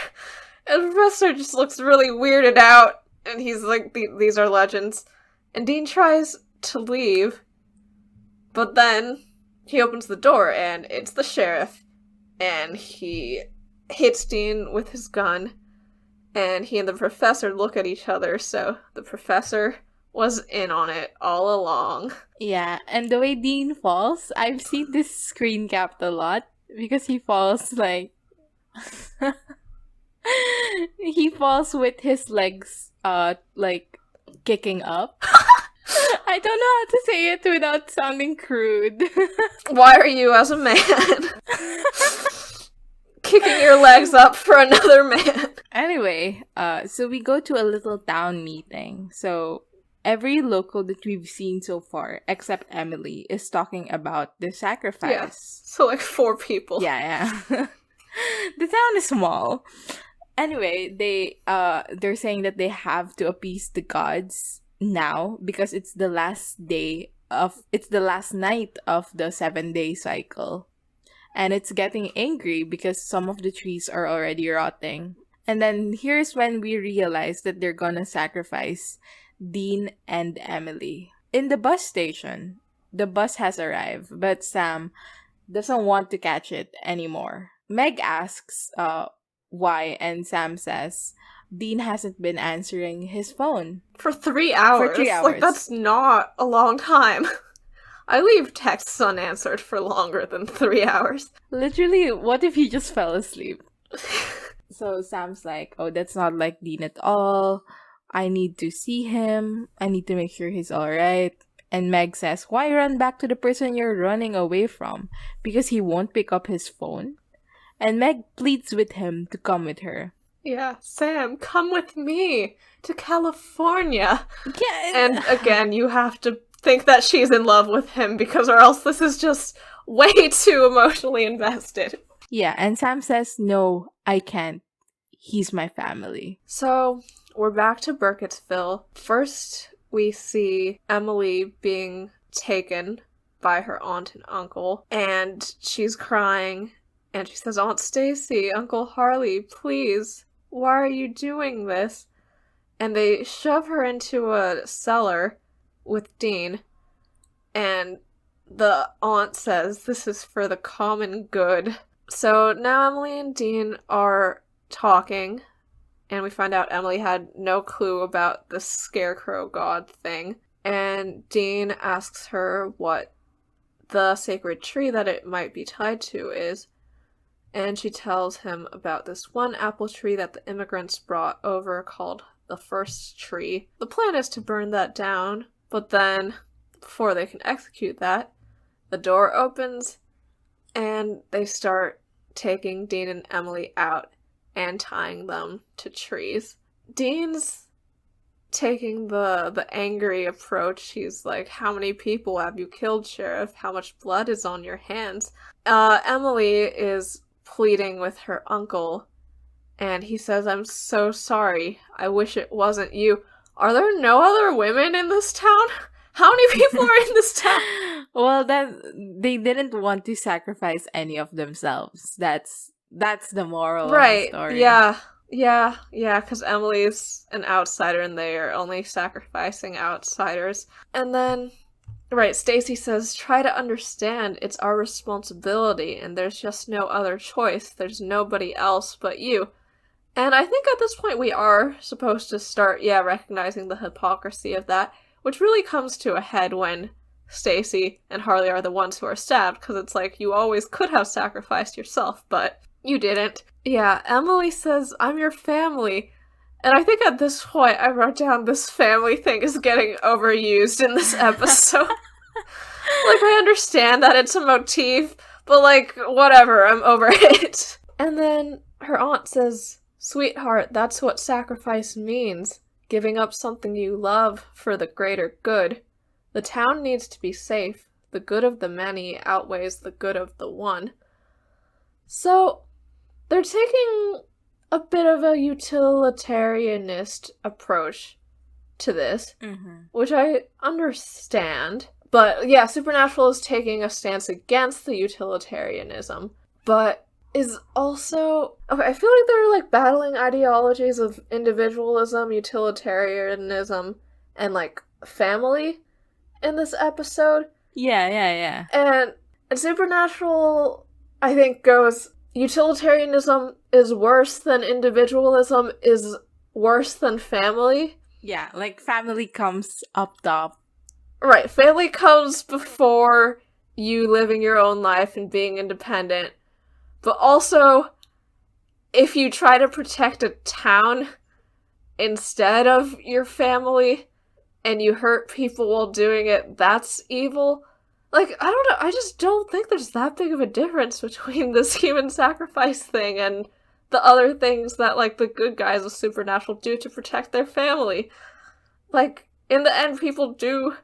B: And the professor just looks really weirded out, and he's like, these are legends. And Dean tries to leave, but then he opens the door, and it's the sheriff, and he hits Dean with his gun, and he and the professor look at each other, so the professor was in on it all along.
A: Yeah, and the way Dean falls, I've seen this screen capped a lot, because he falls like... he falls with his legs, like, kicking up. I don't know how to say it without sounding crude.
B: Why are you, as a man, kicking your legs up for another man?
A: Anyway, so we go to a little town meeting. So every local that we've seen so far, except Emily, is talking about the sacrifice.
B: Yeah, so like 4 people.
A: Yeah. The town is small. Anyway, they're saying that they have to appease the gods now because it's the last night of the 7-day cycle. And it's getting angry because some of the trees are already rotting. And then here's when we realize that they're gonna sacrifice Dean and Emily. In the bus station, the bus has arrived, but Sam doesn't want to catch it anymore. Meg asks why, and Sam says Dean hasn't been answering his phone.
B: For 3 hours.
A: For 3 hours.
B: Like, that's not a long time. I leave texts unanswered for longer than 3 hours.
A: Literally, what if he just fell asleep? So Sam's like, oh, that's not like Dean at all. I need to see him. I need to make sure he's alright. And Meg says, why run back to the person you're running away from? Because he won't pick up his phone? And Meg pleads with him to come with her.
B: Yeah, Sam, come with me to California.
A: Yeah,
B: And again, you have to think that she's in love with him because or else this is just way too emotionally invested.
A: yeah, and Sam says, "No, I can't. He's my family."
B: So, we're back to Burkittsville. First, we see Emily being taken by her aunt and uncle, and she's crying, and she says, "Aunt Stacy, Uncle Harley, please, why are you doing this?" And they shove her into a cellar with Dean, and the aunt says, "This is for the common good." So now Emily and Dean are talking, and we find out Emily had no clue about the Scarecrow god thing. And Dean asks her what the sacred tree that it might be tied to is. And she tells him about this one apple tree that the immigrants brought over called the First Tree. The plan is to burn that down, but then, before they can execute that, the door opens and they start taking Dean and Emily out and tying them to trees. Dean's taking the angry approach. He's like, "How many people have you killed, Sheriff? How much blood is on your hands?" Emily is pleading with her uncle, and he says, "I'm so sorry. I wish it wasn't you." Are there no other women in this town? How many people are in this town?
A: Well, that they didn't want to sacrifice any of themselves. That's the moral of the story.
B: Yeah, because Emily's an outsider and they are only sacrificing outsiders. And then, right, Stacy says, "Try to understand, it's our responsibility, and there's just no other choice. There's nobody else but you." And I think at this point we are supposed to start, recognizing the hypocrisy of that, which really comes to a head when Stacy and Harley are the ones who are stabbed, because it's like, you always could have sacrificed yourself, but you didn't. Yeah, Emily says, "I'm your family." And I think at this point I wrote down, this family thing is getting overused in this episode. Like, I understand that it's a motif, but like, whatever, I'm over it. And then her aunt says, "Sweetheart, that's what sacrifice means. Giving up something you love for the greater good. The town needs to be safe. The good of the many outweighs the good of the one." So, they're taking a bit of a utilitarianist approach to this, which I understand. But yeah, Supernatural is taking a stance against the utilitarianism, but is also... Okay, I feel like they're like battling ideologies of individualism, utilitarianism, and like family in this episode.
A: Yeah.
B: And Supernatural, I think, goes, utilitarianism is worse than individualism, is worse than family.
A: Yeah, like family comes up top.
B: Right, family comes before you living your own life and being independent. But also, if you try to protect a town instead of your family, and you hurt people while doing it, that's evil. Like, I don't know, I just don't think there's that big of a difference between this human sacrifice thing and the other things that, like, the good guys of Supernatural do to protect their family. Like, in the end, people do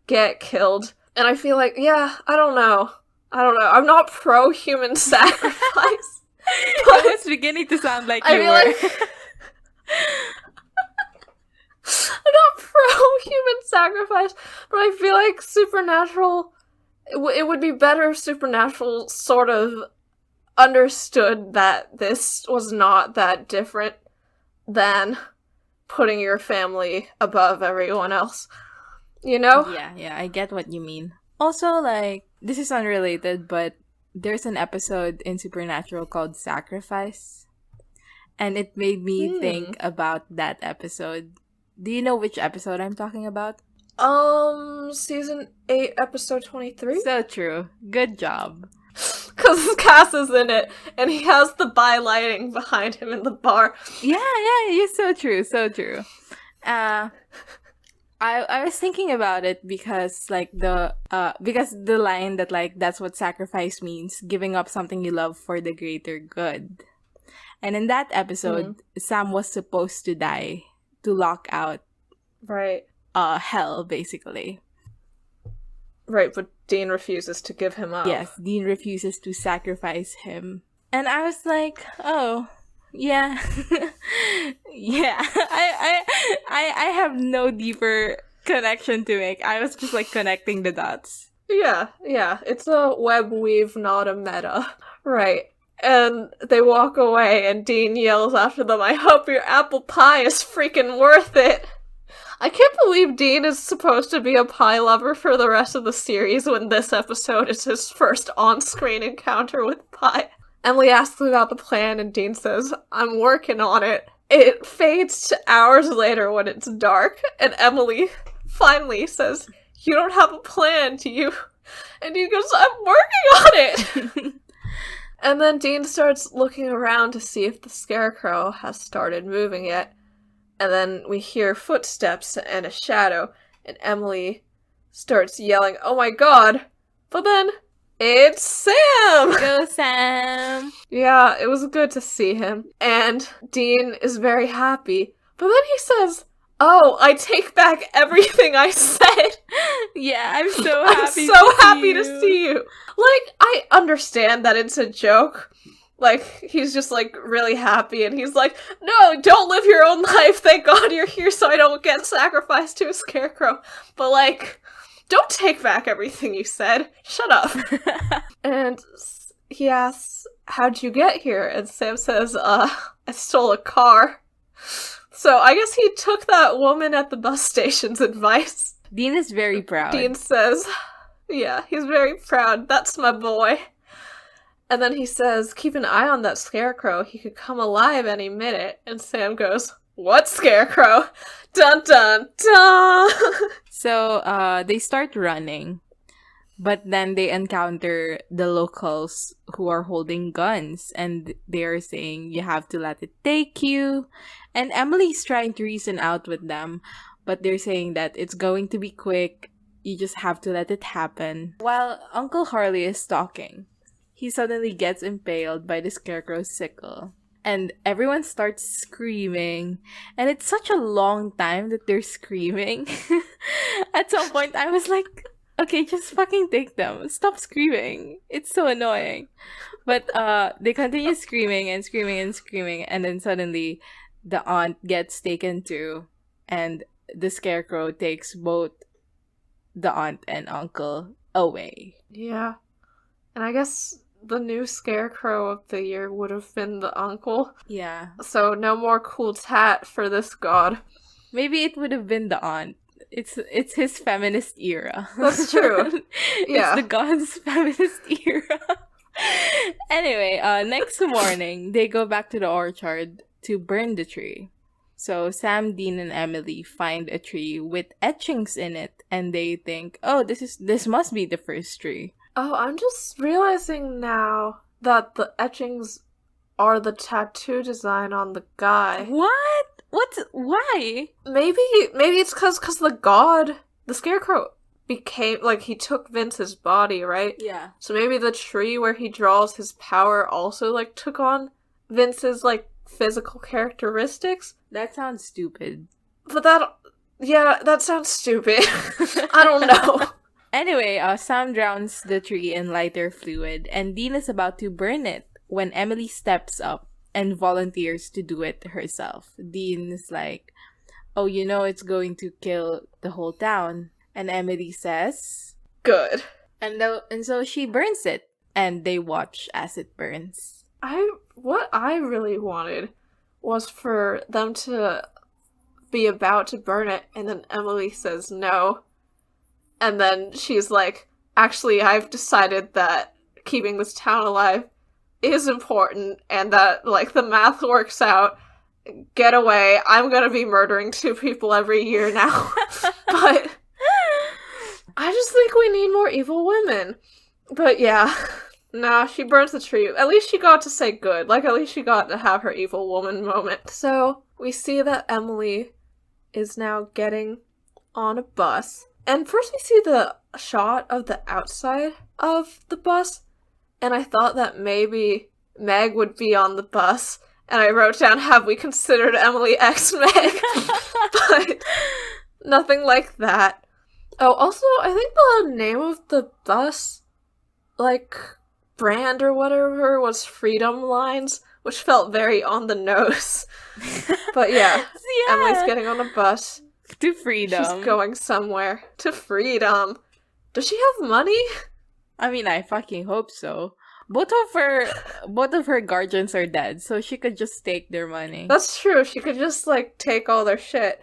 B: get killed. And I feel like, I don't know. I'm not pro-human sacrifice.
A: But it's beginning to sound like you were.
B: I'm not pro-human sacrifice, but I feel like Supernatural... It would be better if Supernatural sort of understood that this was not that different than putting your family above everyone else. You know?
A: Yeah, I get what you mean. Also, like, this is unrelated, but there's an episode in Supernatural called Sacrifice, and it made me think about that episode. Do you know which episode I'm talking about?
B: Season 8, episode 23?
A: So true. Good job.
B: Because Cass is in it, and he has the by-lighting behind him in the bar.
A: Yeah, you're so true. I was thinking about it because, like, because the line that, like, that's what sacrifice means, giving up something you love for the greater good. And in that episode, Sam was supposed to die to lock out
B: Right.
A: hell, basically.
B: Right, but Dean refuses to give him up.
A: Yes, Dean refuses to sacrifice him. And I was like, oh, yeah. Yeah. I have no deeper connection to make. I was just like connecting the dots.
B: Yeah. It's a web weave, not a meta. Right. And they walk away and Dean yells after them, I hope your apple pie is freaking worth it. I can't believe Dean is supposed to be a pie lover for the rest of the series when this episode is his first on-screen encounter with pie. Emily asks about the plan and Dean says, I'm working on it. It fades to hours later when it's dark, and Emily finally says, you don't have a plan, do you? And Dean goes, I'm working on it! And then Dean starts looking around to see if the Scarecrow has started moving yet. And then we hear footsteps and a shadow, and Emily starts yelling, oh my god! But then, it's Sam!
A: Go, Sam!
B: Yeah, it was good to see him. And Dean is very happy. But then he says, oh, I take back everything I said!
A: Yeah, I'm so happy
B: to see you! Like, I understand that it's a joke. Like, he's just, like, really happy, and he's like, no, don't live your own life, thank God you're here so I don't get sacrificed to a scarecrow. But, like, don't take back everything you said. Shut up. And he asks, how'd you get here? And Sam says, I stole a car. So I guess he took that woman at the bus station's advice.
A: Dean is very proud.
B: Dean says, yeah, he's very proud. That's my boy. And then he says, keep an eye on that Scarecrow. He could come alive any minute. And Sam goes, what Scarecrow? Dun dun dun!
A: So, they start running. But then they encounter the locals who are holding guns. And they are saying, you have to let it take you. And Emily's trying to reason out with them. But they're saying that it's going to be quick. You just have to let it happen. While Uncle Harley is talking, he suddenly gets impaled by the Scarecrow's sickle. And everyone starts screaming. And it's such a long time that they're screaming. At some point, I was like, okay, just fucking take them. Stop screaming. It's so annoying. But they continue screaming and screaming and screaming. And then suddenly, the aunt gets taken too. And the Scarecrow takes both the aunt and uncle away.
B: Yeah. And I guess the new Scarecrow of the year would have been the uncle.
A: Yeah.
B: So no more cool tat for this god.
A: Maybe it would have been the aunt. It's his feminist era.
B: That's true. Yeah.
A: It's the god's feminist era. Anyway, next morning, they go back to the orchard to burn the tree. So Sam, Dean, and Emily find a tree with etchings in it, and they think, oh, this must be the first tree.
B: Oh, I'm just realizing now that the etchings are the tattoo design on the guy.
A: What? Why?
B: Maybe it's because the Scarecrow became, like, he took Vince's body, right?
A: Yeah.
B: So maybe the tree where he draws his power also, like, took on Vince's, like, physical characteristics.
A: That sounds stupid.
B: But that sounds stupid. I don't know.
A: Anyway, Sam drowns the tree in lighter fluid, and Dean is about to burn it when Emily steps up and volunteers to do it herself. Dean is like, oh, you know it's going to kill the whole town. And Emily says,
B: good.
A: And so she burns it, and they watch as it burns.
B: What I really wanted was for them to be about to burn it, and then Emily says no. And then she's like, actually, I've decided that keeping this town alive is important, and that, like, the math works out. Get away. I'm gonna be murdering 2 people every year now. But I just think we need more evil women. But yeah. Nah, she burns the tree. At least she got to say good. Like, at least she got to have her evil woman moment. So, we see that Emily is now getting on a bus. And first we see the shot of the outside of the bus. And I thought that maybe Meg would be on the bus. And I wrote down, have we considered Emily X Meg? But nothing like that. Oh, also, I think the name of the bus, like, brand or whatever was Freedom Lines, which felt very on the nose. But yeah, Emily's getting on a bus.
A: To freedom.
B: She's going somewhere. To freedom. Does she have money?
A: I mean, I fucking hope so. Both of her guardians are dead, so she could just take their money.
B: That's true. She could just, like, take all their shit.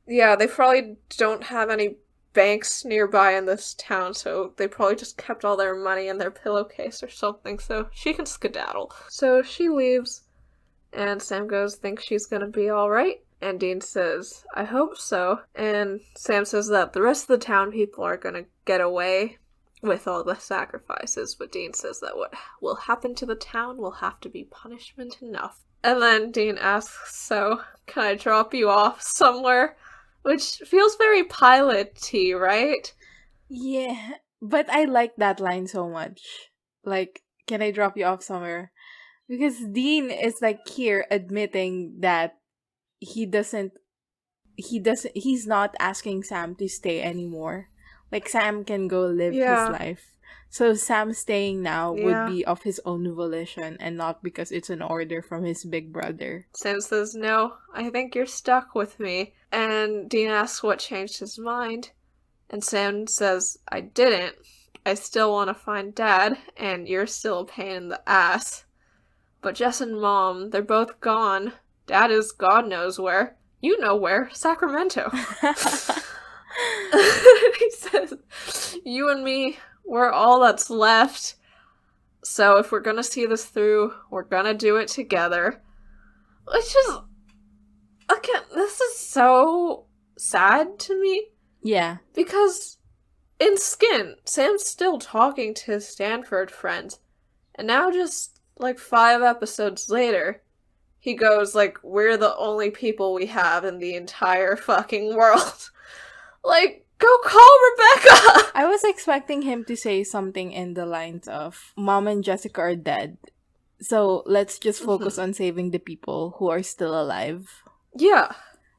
B: Yeah, they probably don't have any banks nearby in this town, so they probably just kept all their money in their pillowcase or something, so she can skedaddle. So she leaves, and Sam goes, think she's gonna be alright? And Dean says, I hope so. And Sam says that the rest of the town people are gonna get away with all the sacrifices, but Dean says that what will happen to the town will have to be punishment enough. And then Dean asks, so, can I drop you off somewhere? Which feels very pilot-y, right?
A: Yeah, but I like that line so much. Like, can I drop you off somewhere? Because Dean is like here admitting that he's not asking Sam to stay anymore. Like, Sam can go live his life. So Sam staying now would be of his own volition and not because it's an order from his big brother.
B: Sam says, no, I think you're stuck with me. And Dean asks what changed his mind. And Sam says, I didn't. I still want to find Dad, and you're still a pain in the ass. But Jess and Mom, they're both gone. Dad is God knows where. You know where. Sacramento. He says, you and me, we're all that's left. So if we're gonna see this through, we're gonna do it together. Which is, again, this is so sad to me.
A: Yeah.
B: Because in Skin, Sam's still talking to his Stanford friends. And now just, like, 5 episodes later, he goes, like, we're the only people we have in the entire fucking world. Like, go call Rebecca!
A: I was expecting him to say something in the lines of, Mom and Jessica are dead, so let's just focus on saving the people who are still alive.
B: Yeah.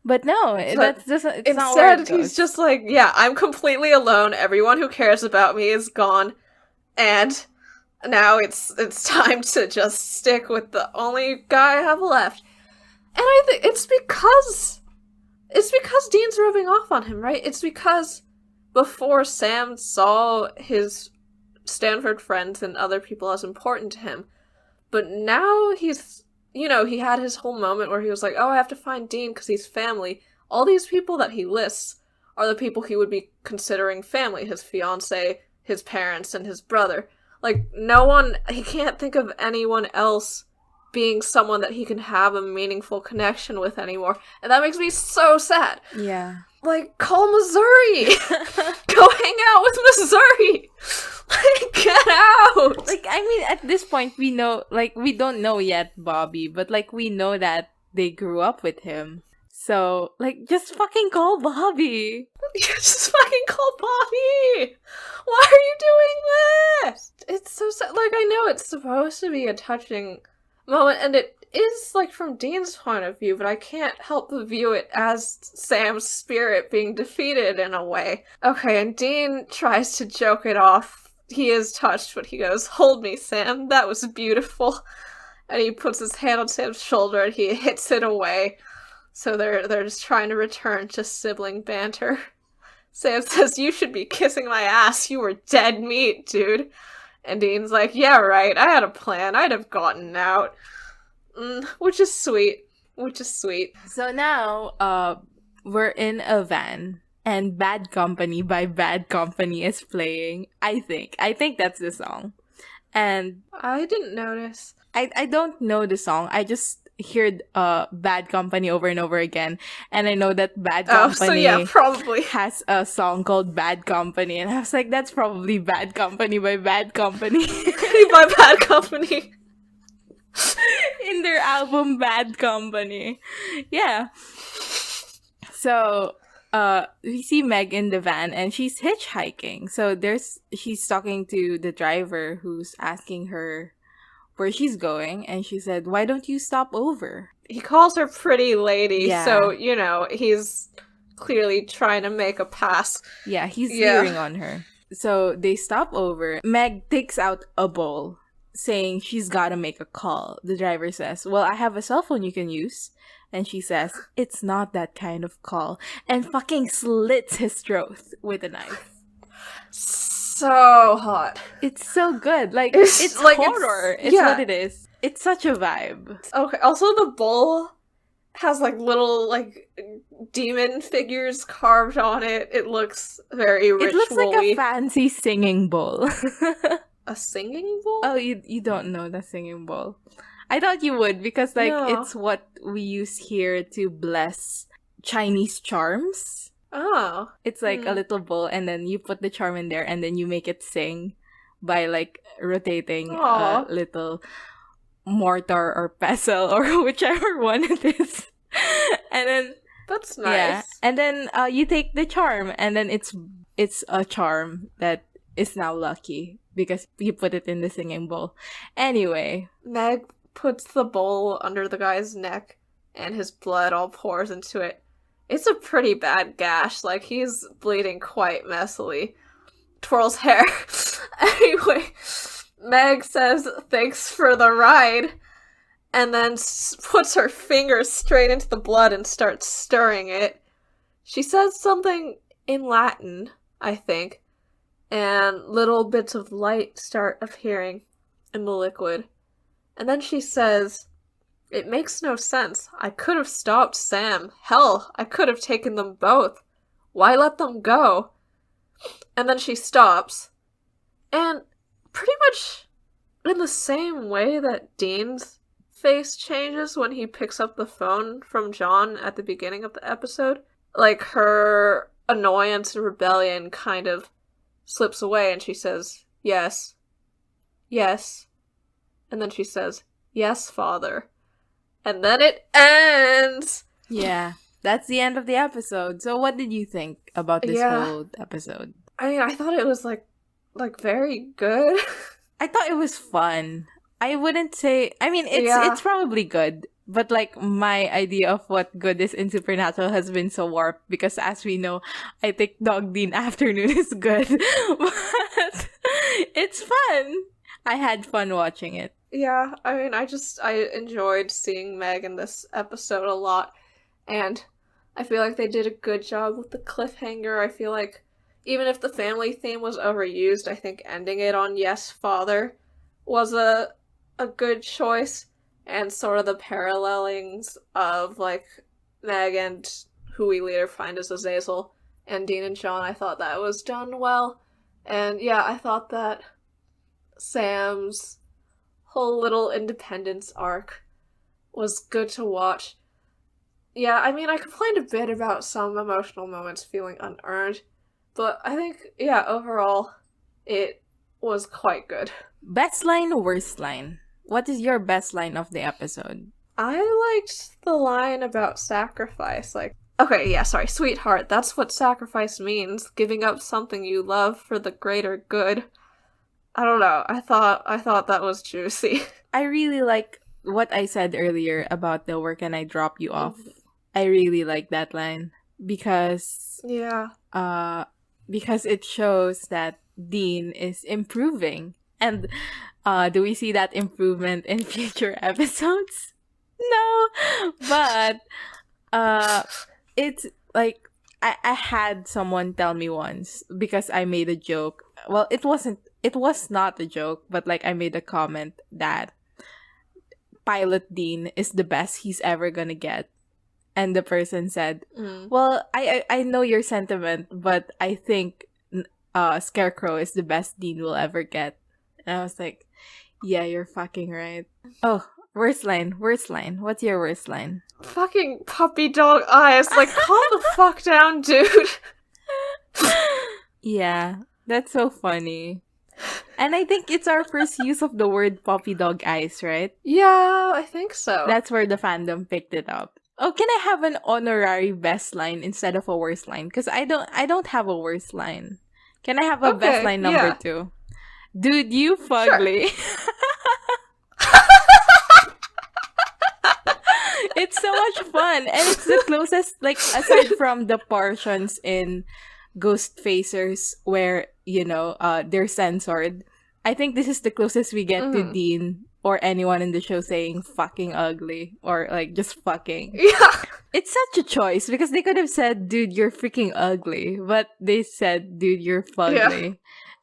A: But no, that's just, it's
B: instead,
A: not where it goes.
B: He's just like, yeah, I'm completely alone, everyone who cares about me is gone, and now it's time to just stick with the only guy I have left. And I think it's because Dean's rubbing off on him, right? It's because before Sam saw his Stanford friends and other people as important to him, but now he's, you know, he had his whole moment where he was like, oh, I have to find Dean because he's family. All these people that he lists are the people he would be considering family, his fiancé, his parents, and his brother. Like, he can't think of anyone else being someone that he can have a meaningful connection with anymore. And that makes me so sad.
A: Yeah.
B: Like, call Missouri! Go hang out with Missouri! Like, get out!
A: Like, I mean, at this point, we know, like, we don't know yet Bobby, but, like, we know that they grew up with him. So, like, just fucking call Bobby!
B: Just fucking call Bobby! Why are you doing this? It's so sad. Like, I know it's supposed to be a touching moment, and it is, like, from Dean's point of view, but I can't help but view it as Sam's spirit being defeated in a way. Okay, and Dean tries to joke it off. He is touched, but he goes, hold me, Sam, that was beautiful. And he puts his hand on Sam's shoulder and he hits it away. So they're just trying to return to sibling banter. Sam says, you should be kissing my ass, you were dead meat, dude. And Dean's like, yeah, right, I had a plan, I'd have gotten out. Which is sweet.
A: So now, we're in a van, and Bad Company by Bad Company is playing, I think. I think that's the song. And
B: I didn't notice.
A: I don't know the song, I just heard Bad Company over and over again, and I know that Bad Company
B: probably
A: has a song called Bad Company, and I was like, that's probably Bad Company by Bad Company.
B: By Bad Company.
A: In their album Bad Company. Yeah. So we see Meg in the van and she's hitchhiking. So she's talking to the driver who's asking her where she's going, and she said, "Why don't you stop over?"
B: He calls her pretty lady,
A: Yeah.
B: so, he's clearly trying to make a pass.
A: Yeah, he's leering on her. So they stop over. Meg takes out a bowl, saying she's gotta make a call. The driver says, "Well, I have a cell phone you can use." And she says, "It's not that kind of call." And fucking slits his throat with a knife.
B: So hot.
A: It's so good. Like, it's
B: like
A: horror. It's what it is. It's such a vibe.
B: Okay, also the bowl has, like, little, like, demon figures carved on it. It looks very ritual-y.
A: It looks like a fancy singing bowl.
B: A singing bowl?
A: Oh, you don't know the singing bowl. I thought you would, because, like,
B: No.
A: it's what we use here to bless Chinese charms.
B: Oh.
A: It's like a little bowl, and then you put the charm in there, and then you make it sing by, like, rotating a little mortar or pestle or whichever one it is. And then
B: that's nice.
A: Yeah. And then you take the charm, and then it's a charm that is now lucky because you put it in the singing bowl. Anyway,
B: Meg puts the bowl under the guy's neck, and his blood all pours into it. It's a pretty bad gash. Like, he's bleeding quite messily. Twirls hair. Anyway, Meg says thanks for the ride, and then puts her fingers straight into the blood and starts stirring it. She says something in Latin, I think, and little bits of light start appearing in the liquid. And then she says, "It makes no sense. I could have stopped Sam. Hell, I could have taken them both. Why let them go?" And then she stops. And pretty much in the same way that Dean's face changes when he picks up the phone from John at the beginning of the episode, like, her annoyance and rebellion kind of slips away, and she says, "Yes. Yes." And then she says, "Yes, Father." And then it ends!
A: Yeah, that's the end of the episode. So what did you think about this whole episode?
B: I mean, I thought it was, like very good.
A: I thought it was fun. I wouldn't say... I mean, it's probably good. But, like, my idea of what good is in Supernatural has been so warped. Because, as we know, I think Dog Dean Afternoon is good. But it's fun. I had fun watching it.
B: Yeah, I mean, I enjoyed seeing Meg in this episode a lot. And I feel like they did a good job with the cliffhanger. I feel like even if the family theme was overused, I think ending it on "Yes, Father" was a good choice. And sort of the parallelings of, like, Meg and who we later find as Azazel and Dean and John, I thought that was done well. And yeah, I thought that Sam's whole little independence arc was good to watch. Yeah, I mean, I complained a bit about some emotional moments feeling unearned, but I think, yeah, overall, it was quite good.
A: Best line, worst line? What is your best line of the episode?
B: I liked the line about sacrifice, like, okay, yeah, sorry, sweetheart, that's what sacrifice means, giving up something you love for the greater good. I don't know, I thought that was juicy.
A: I really like what I said earlier about the "where can I drop you off?" I really like that line because it shows that Dean is improving. And do we see that improvement in future episodes? No, but it's like I had someone tell me once, because I made a joke. Well, it was not a joke, but, like, I made a comment that Pilot Dean is the best he's ever gonna get. And the person said, "Well, I know your sentiment, but I think Scarecrow is the best Dean will ever get." And I was like, yeah, you're fucking right. Oh, worst line. What's your worst line?
B: Fucking puppy dog eyes. Like, calm the fuck down, dude.
A: Yeah, that's so funny. And I think it's our first use of the word puppy dog eyes, right?
B: Yeah, I think so.
A: That's where the fandom picked it up. Oh, can I have an honorary best line instead of a worst line? Because I don't have a worst line. Can I have a best line number 2? Dude, you fugly.
B: Sure.
A: much fun. And it's the closest, like, aside from the portions in Ghost Facers where, they're censored. I think this is the closest we get to Dean or anyone in the show saying fucking ugly or like just fucking.
B: Yeah.
A: It's such a choice because they could have said, dude, you're freaking ugly. But they said, dude, you're fugly. Yeah.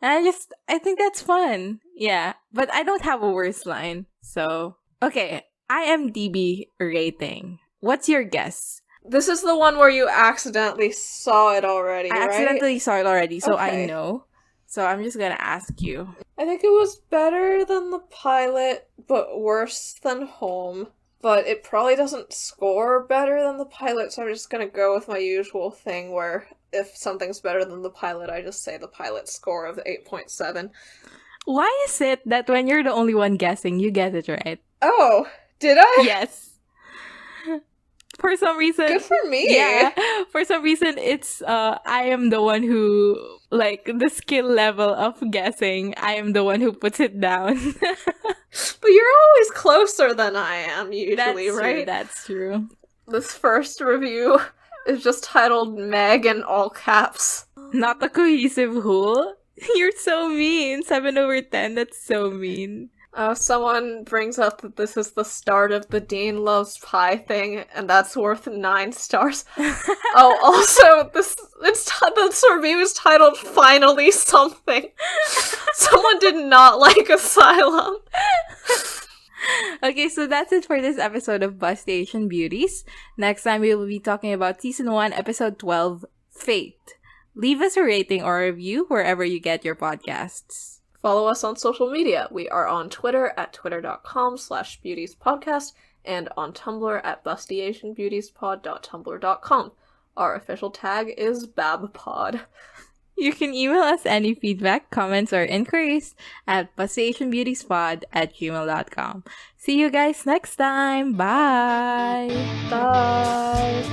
A: And I think that's fun. Yeah. But I don't have a worse line. So, okay. IMDb rating. What's your guess?
B: This is the one where you accidentally saw it already,
A: I
B: right?
A: accidentally saw it already, so
B: Okay.
A: I know. So I'm just gonna ask you.
B: I think it was better than the pilot, but worse than Home. But it probably doesn't score better than the pilot, so I'm just gonna go with my usual thing where if something's better than the pilot, I just say the pilot score of 8.7.
A: Why is it that when you're the only one guessing, you get it right?
B: Oh, did I?
A: Yes. For some reason.
B: Good for me.
A: Yeah. For some reason, it's, I am the one who, like, the skill level of guessing, I am the one who puts it down.
B: But you're always closer than I am, usually, right?
A: That's true.
B: This first review is just titled Meg in all caps.
A: Not a cohesive whole. You're so mean. 7/10, that's so mean.
B: Someone brings up that this is the start of the Dean Loves Pie thing, and that's worth 9 stars. Oh, also, this review is titled Finally Something. Someone did not like Asylum.
A: Okay, so that's it for this episode of Bus Station Beauties. Next time we will be talking about Season 1, Episode 12, Fate. Leave us a rating or a review wherever you get your podcasts.
B: Follow us on social media. We are on Twitter at twitter.com/beautiespodcast and on Tumblr at bustyasianbeautiespod.tumblr.com. Our official tag is BabPod.
A: You can email us any feedback, comments, or inquiries at bustyasianbeautiespod@gmail.com. See you guys next time. Bye!
B: Bye!